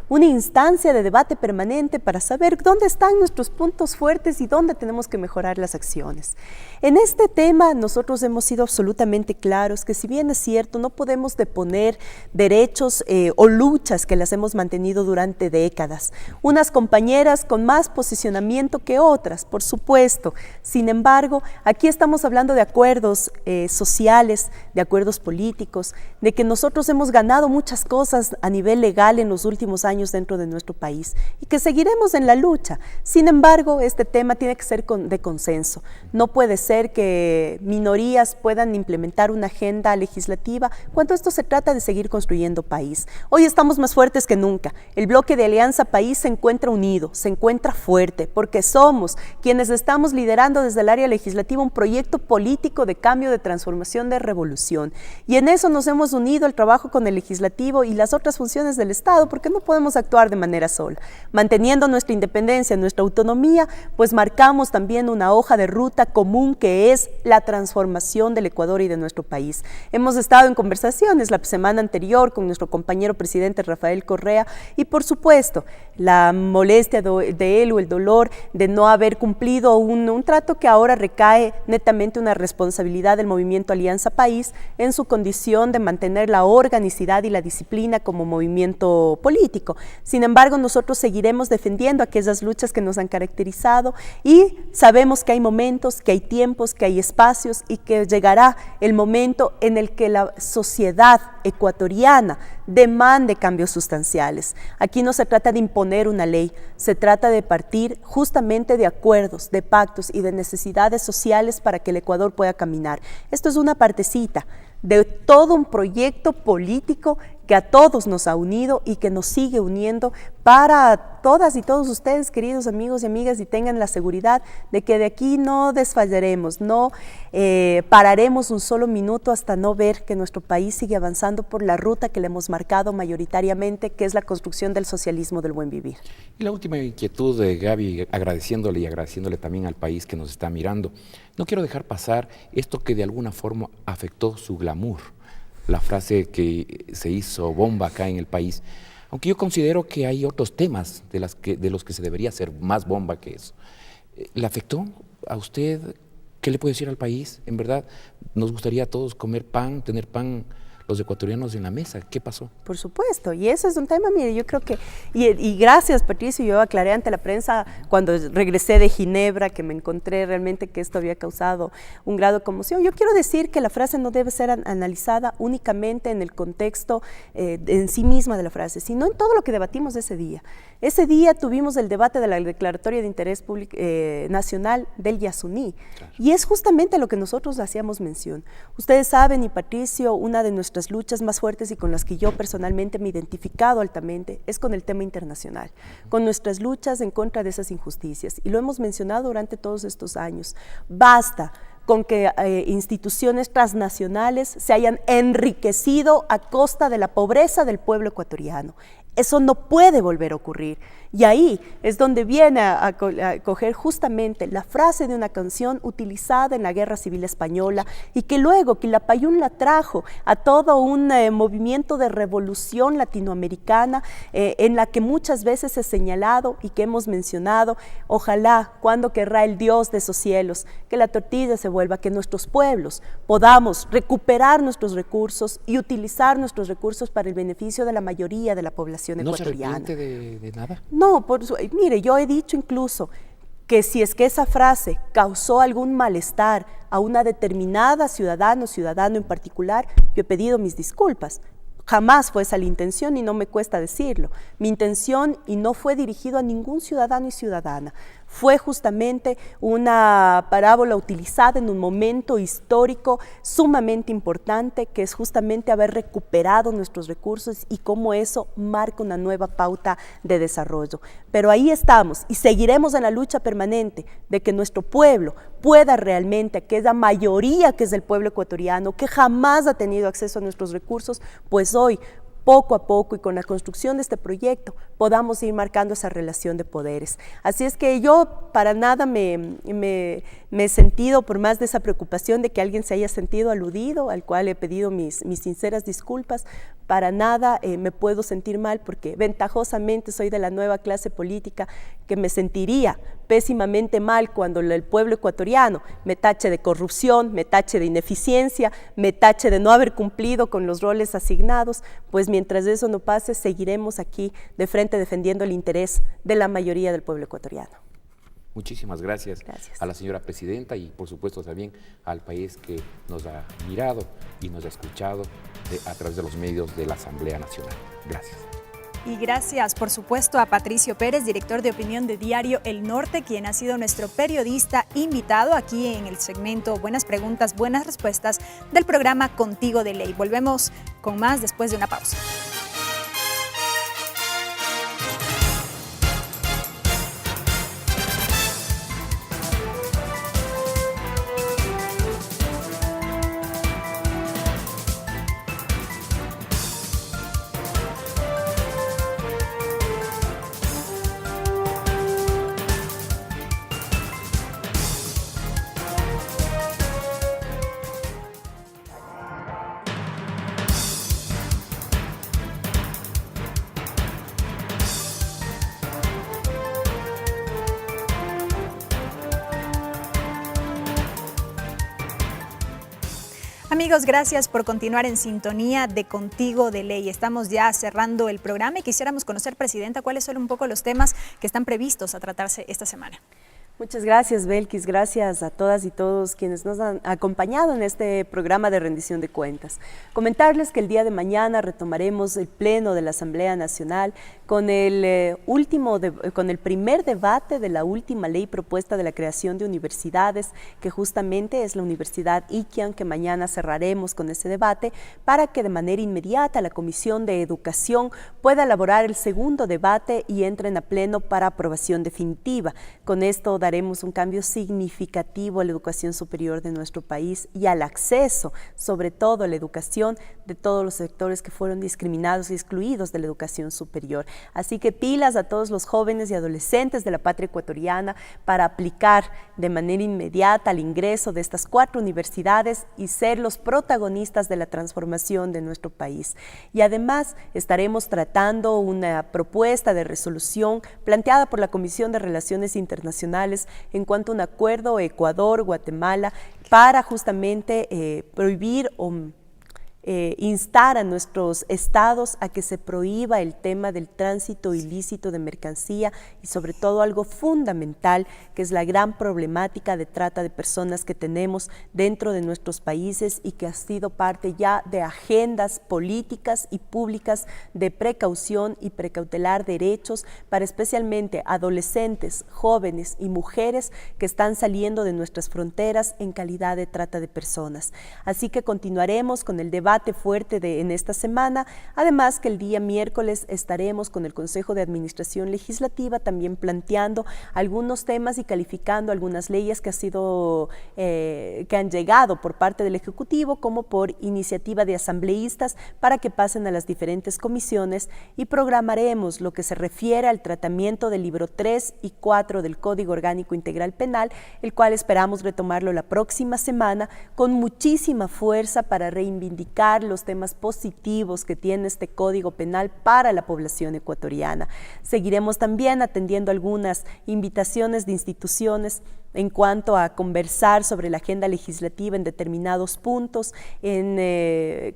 una instancia de debate permanente para saber dónde están nuestros puntos fuertes y dónde tenemos que mejorar las acciones. En este tema nosotros hemos sido absolutamente claros que si bien es cierto, no podemos deponer derechos o luchas que las hemos mantenido durante décadas. Unas compañeras con más posicionamiento que otras, por supuesto. Sin embargo, aquí estamos hablando de acuerdos sociales, de acuerdos políticos, de que nosotros hemos ganado muchas cosas a nivel legal en los últimos años dentro de nuestro país y que seguiremos en la lucha. Sin embargo, este tema tiene que ser de consenso. No puede ser que minorías puedan implementar una agenda legislativa cuando esto se trata de seguir construyendo país. Hoy estamos más fuertes que nunca. El bloque de Alianza País se encuentra unido, se encuentra fuerte, porque somos quienes estamos liderando desde el área legislativa un proyecto político de cambio, de transformación, de revolución. Y en eso nos hemos unido al trabajo con el legislativo y las otras funciones del Estado, porque no podemos actuar de manera sola. Manteniendo nuestra independencia, nuestra autonomía, pues marcamos también una hoja de ruta común que es la transformación del Ecuador y de nuestro país. Hemos estado en conversaciones la semana anterior con nuestro compañero presidente Rafael Correa y por supuesto la molestia de él o el dolor de no haber cumplido un trato que ahora recae netamente una responsabilidad del movimiento Alianza País en su condición de mantener la organicidad y la disciplina como movimiento político. Sin embargo, nosotros seguiremos defendiendo aquellas luchas que nos han caracterizado y sabemos que hay momentos, que hay tiempos, que hay espacios y que llegará el momento en el que la sociedad ecuatoriana demande cambios sustanciales. Aquí no se trata de imponer una ley, se trata de partir justamente de acuerdos, de pactos y de necesidades sociales para que el Ecuador pueda caminar. Esto es una partecita de todo un proyecto político que a todos nos ha unido y que nos sigue uniendo para todas y todos ustedes, queridos amigos y amigas, y tengan la seguridad de que de aquí no desfallaremos, no pararemos un solo minuto hasta no ver que nuestro país sigue avanzando por la ruta que le hemos marcado mayoritariamente, que es la construcción del socialismo del buen vivir. Y la última inquietud de Gaby, agradeciéndole también al país que nos está mirando. No quiero dejar pasar esto que de alguna forma afectó su glamour, la frase que se hizo bomba acá en el país, aunque yo considero que hay otros temas de los que se debería hacer más bomba que eso. ¿Le afectó a usted? ¿Qué le puede decir al país? En verdad, nos gustaría a todos comer pan, tener pan los ecuatorianos en la mesa. ¿Qué pasó? Por supuesto, y eso es un tema, mire, yo creo que, y gracias Patricio, yo aclaré ante la prensa cuando regresé de Ginebra, que me encontré realmente que esto había causado un grado de conmoción. Yo quiero decir que la frase no debe ser analizada únicamente en el contexto en sí misma de la frase, sino en todo lo que debatimos ese día. Ese día tuvimos el debate de la Declaratoria de Interés Nacional del Yasuní, claro. Y es justamente lo que nosotros hacíamos mención. Ustedes saben, y Patricio, una de nuestras luchas más fuertes y con las que yo personalmente me he identificado altamente es con el tema internacional, con nuestras luchas en contra de esas injusticias, y lo hemos mencionado durante todos estos años. Basta con que instituciones transnacionales se hayan enriquecido a costa de la pobreza del pueblo ecuatoriano. Eso no puede volver a ocurrir. Y ahí es donde viene a coger justamente la frase de una canción utilizada en la Guerra Civil Española y que luego Quilapayún la trajo a todo un movimiento de revolución latinoamericana en la que muchas veces he señalado y que hemos mencionado, ojalá, cuando querrá el Dios de esos cielos, que la tortilla se vuelva, que nuestros pueblos podamos recuperar nuestros recursos y utilizar nuestros recursos para el beneficio de la mayoría de la población ecuatoriana. ¿No se arrepiente de nada? No, mire, yo he dicho incluso que si es que esa frase causó algún malestar a una determinada ciudadano en particular, yo he pedido mis disculpas. Jamás fue esa la intención y no me cuesta decirlo. Mi intención, y no fue dirigido a ningún ciudadano y ciudadana, fue justamente una parábola utilizada en un momento histórico sumamente importante, que es justamente haber recuperado nuestros recursos y cómo eso marca una nueva pauta de desarrollo. Pero ahí estamos y seguiremos en la lucha permanente de que nuestro pueblo pueda realmente, aquella mayoría que es el pueblo ecuatoriano, que jamás ha tenido acceso a nuestros recursos, pues hoy, poco a poco y con la construcción de este proyecto, podamos ir marcando esa relación de poderes. Así es que yo para nada me he sentido, por más de esa preocupación de que alguien se haya sentido aludido, al cual he pedido mis sinceras disculpas, para nada me puedo sentir mal, porque ventajosamente soy de la nueva clase política que me sentiría pésimamente mal cuando el pueblo ecuatoriano me tache de corrupción, me tache de ineficiencia, me tache de no haber cumplido con los roles asignados. Pues mientras eso no pase, seguiremos aquí de frente defendiendo el interés de la mayoría del pueblo ecuatoriano. Muchísimas gracias a la señora presidenta y por supuesto también al país que nos ha mirado y nos ha escuchado a través de los medios de la Asamblea Nacional. Gracias. Y gracias, por supuesto, a Patricio Pérez, director de opinión de Diario El Norte, quien ha sido nuestro periodista invitado aquí en el segmento Buenas Preguntas, Buenas Respuestas del programa Contigo de Ley. Volvemos con más después de una pausa. Amigos, gracias por continuar en sintonía de Contigo de Ley. Estamos ya cerrando el programa y quisiéramos conocer, Presidenta, cuáles son un poco los temas que están previstos a tratarse esta semana. Muchas gracias, Belkis. Gracias a todas y todos quienes nos han acompañado en este programa de rendición de cuentas. Comentarles que el día de mañana retomaremos el pleno de la Asamblea Nacional con el primer debate de la última ley propuesta de la creación de universidades, que justamente es la Universidad Iquian, que mañana cerraremos con ese debate para que de manera inmediata la Comisión de Educación pueda elaborar el segundo debate y entren a pleno para aprobación definitiva. Con esto daremos un cambio significativo a la educación superior de nuestro país y al acceso, sobre todo a la educación de todos los sectores que fueron discriminados y excluidos de la educación superior. Así que pilas a todos los jóvenes y adolescentes de la patria ecuatoriana para aplicar de manera inmediata al ingreso de estas 4 universidades y ser los protagonistas de la transformación de nuestro país. Y además estaremos tratando una propuesta de resolución planteada por la Comisión de Relaciones Internacionales en cuanto a un acuerdo Ecuador-Guatemala para justamente prohibir o instar a nuestros estados a que se prohíba el tema del tránsito ilícito de mercancía y sobre todo algo fundamental, que es la gran problemática de trata de personas que tenemos dentro de nuestros países y que ha sido parte ya de agendas políticas y públicas de precaución y precautelar derechos para especialmente adolescentes, jóvenes y mujeres que están saliendo de nuestras fronteras en calidad de trata de personas. Así que continuaremos con el debate fuerte en esta semana, además que el día miércoles estaremos con el Consejo de Administración Legislativa también planteando algunos temas y calificando algunas leyes que han llegado por parte del Ejecutivo como por iniciativa de asambleístas para que pasen a las diferentes comisiones, y programaremos lo que se refiere al tratamiento del libro 3 y 4 del Código Orgánico Integral Penal, el cual esperamos retomarlo la próxima semana con muchísima fuerza para reivindicar los temas positivos que tiene este Código Penal para la población ecuatoriana. Seguiremos también atendiendo algunas invitaciones de instituciones en cuanto a conversar sobre la agenda legislativa en determinados puntos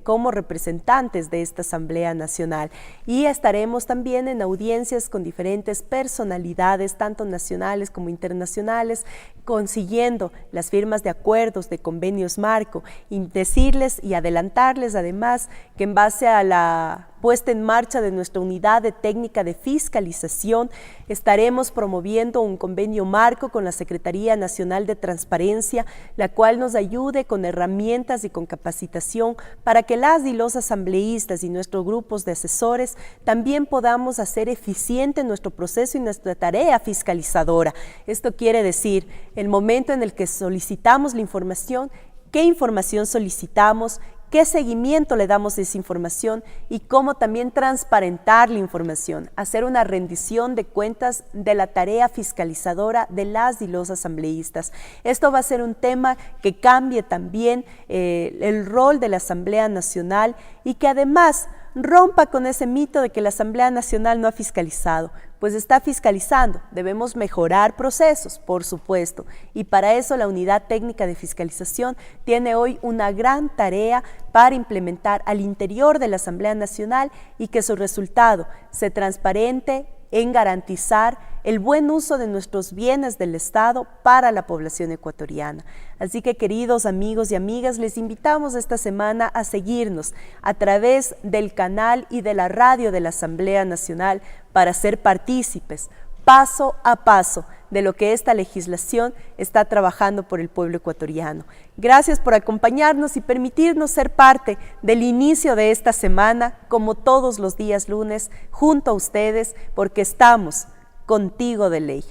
como representantes de esta Asamblea Nacional. Y estaremos también en audiencias con diferentes personalidades, tanto nacionales como internacionales, consiguiendo las firmas de acuerdos, de convenios marco, y decirles y adelantarles además que en base a la puesta en marcha de nuestra unidad de técnica de fiscalización, estaremos promoviendo un convenio marco con la Secretaría Nacional de Transparencia, la cual nos ayude con herramientas y con capacitación para que las y los asambleístas y nuestros grupos de asesores también podamos hacer eficiente nuestro proceso y nuestra tarea fiscalizadora. Esto quiere decir, el momento en el que solicitamos la información, qué información solicitamos, qué seguimiento le damos a esa información y cómo también transparentar la información, hacer una rendición de cuentas de la tarea fiscalizadora de las y los asambleístas. Esto va a ser un tema que cambie también el rol de la Asamblea Nacional y que además rompa con ese mito de que la Asamblea Nacional no ha fiscalizado. Pues está fiscalizando, debemos mejorar procesos, por supuesto, y para eso la Unidad Técnica de Fiscalización tiene hoy una gran tarea para implementar al interior de la Asamblea Nacional y que su resultado sea transparente en garantizar el buen uso de nuestros bienes del Estado para la población ecuatoriana. Así que, queridos amigos y amigas, les invitamos esta semana a seguirnos a través del canal y de la radio de la Asamblea Nacional para ser partícipes, paso a paso, de lo que esta legislación está trabajando por el pueblo ecuatoriano. Gracias por acompañarnos y permitirnos ser parte del inicio de esta semana, como todos los días lunes, junto a ustedes, porque estamos contigo de ley.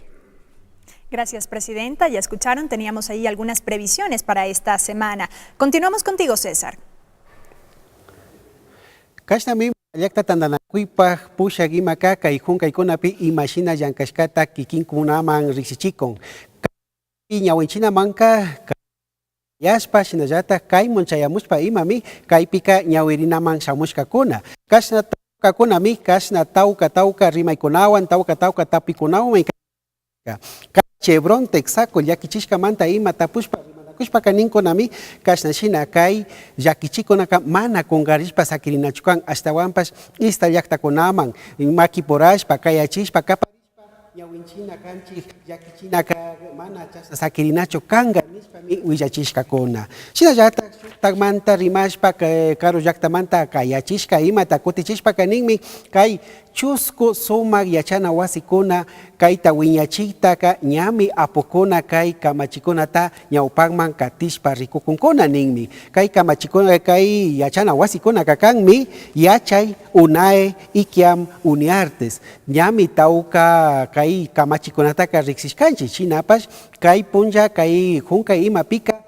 Gracias, Presidenta. Ya escucharon, teníamos ahí algunas previsiones para esta semana. Continuamos contigo, César. Llaqta tandanakuipaj pusha gimaka kay hunkaykunapi imashina llankashkata kikinkunaman riksichikun. Ñawinchinamanka yaspa shinallata kay munchayamushpa imami kaypika ñawirinaman shamushkakuna. Kashna tawkakunami kashna tawka rimaykunawan tawka tapikunawan Chevron Texaco llakichishkamanta ima tapushpa kushpaka ninkunami kashna shina kay llakichikunaka mana kungarishpa sakirinachukan ashtawanpas ista llaqtakunaman makiporashpa kayachishpa kaparishpa ñawinchina kanchik llakichinaka mana chasna sakirinachu kanga nishpami willachishkakuna shinallata tagmanta rimashpa karu llaqtamanta kayachishka imata kutichishpaka ninmi kay chusku sumak yachana wasikuna kayta wiñachiktaka ñami apukuna kay kamachikunata ñawpakman katishpa rikukunkuna ninmi. Kay kamachikuna kay yachana wasikunaka kanmi yachay unae ikiam uniartes. Ñami tawka kay kamachikunataka riksishkanchik shinapash kay punlla kay hunkay imapika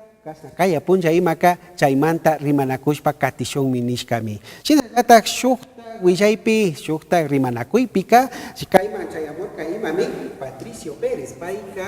kaya punlla imaka chaymanta rimanakushpa katishunmi nishkami. Shinallatak shukta Willaypi, Shukta Rimanakuypika, Shikaiman Chayamorka Imami, Patricio Pérez, Paika,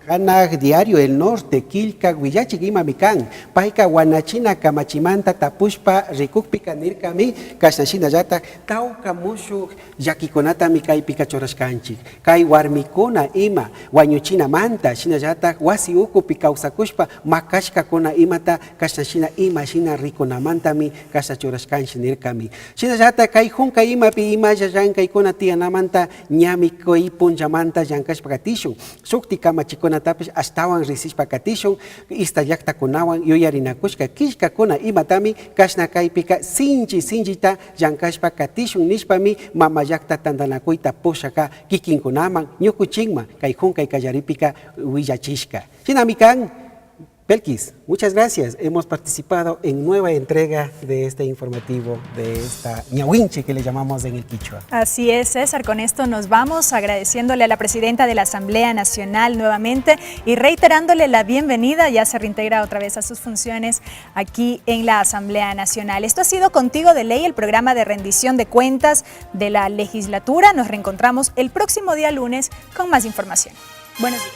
Kanak Diario El Norte, Kilka, Willachi Imamikan, Paika Wanachina, Kamachimanta, Tapushpa, Rikukpika Nirkami, Kasnashina Yata, Tauka Mushu, Yakikonata Mikai Pika Chorashkanchik, Kai Warmikona Ima, Wanyuchina Manta, Shina Yata, Wasi Uku Pika Usakushpa, Makashka Kona Imata, Kasnashina Ima, Shina Rikona Mantami, Kasa Chorashkanchi Nirkami. Shina Yata, Kai Hunka Ima, Pi Ima, Yayanka Ikona Tianamanta, Nyami Koi Punjamanta, Yankash Pakatishu, Sukti Kamachikona Tapish, Astawan Risishpa Katishun, Ista Yakta Konawan, Yoyarinakushka, Kishka Kona Imatami, Kashna Kaipika, Sinjita, Yankashpa Katishun, Nishpami, Mama Yakta Tandanakuita Poshaka, Kikin Konaman, Nyukuchingma, Kaikunka y Kayaripika, Huillachishka. Chinamikan, Belkis, muchas gracias. Hemos participado en nueva entrega de este informativo, de esta ñahuinche que le llamamos en el Quichua. Así es, César. Con esto nos vamos agradeciéndole a la presidenta de la Asamblea Nacional nuevamente y reiterándole la bienvenida. Ya se reintegra otra vez a sus funciones aquí en la Asamblea Nacional. Esto ha sido Contigo de Ley, el programa de rendición de cuentas de la legislatura. Nos reencontramos el próximo día lunes con más información. Buenos días.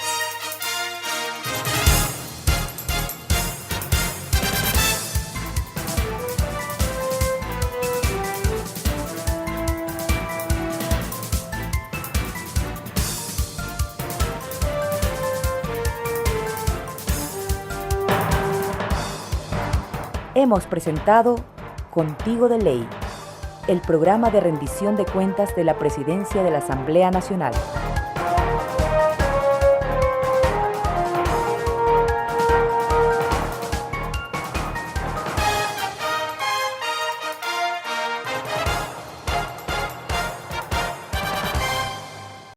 Hemos presentado Contigo de Ley, el programa de rendición de cuentas de la Presidencia de la Asamblea Nacional.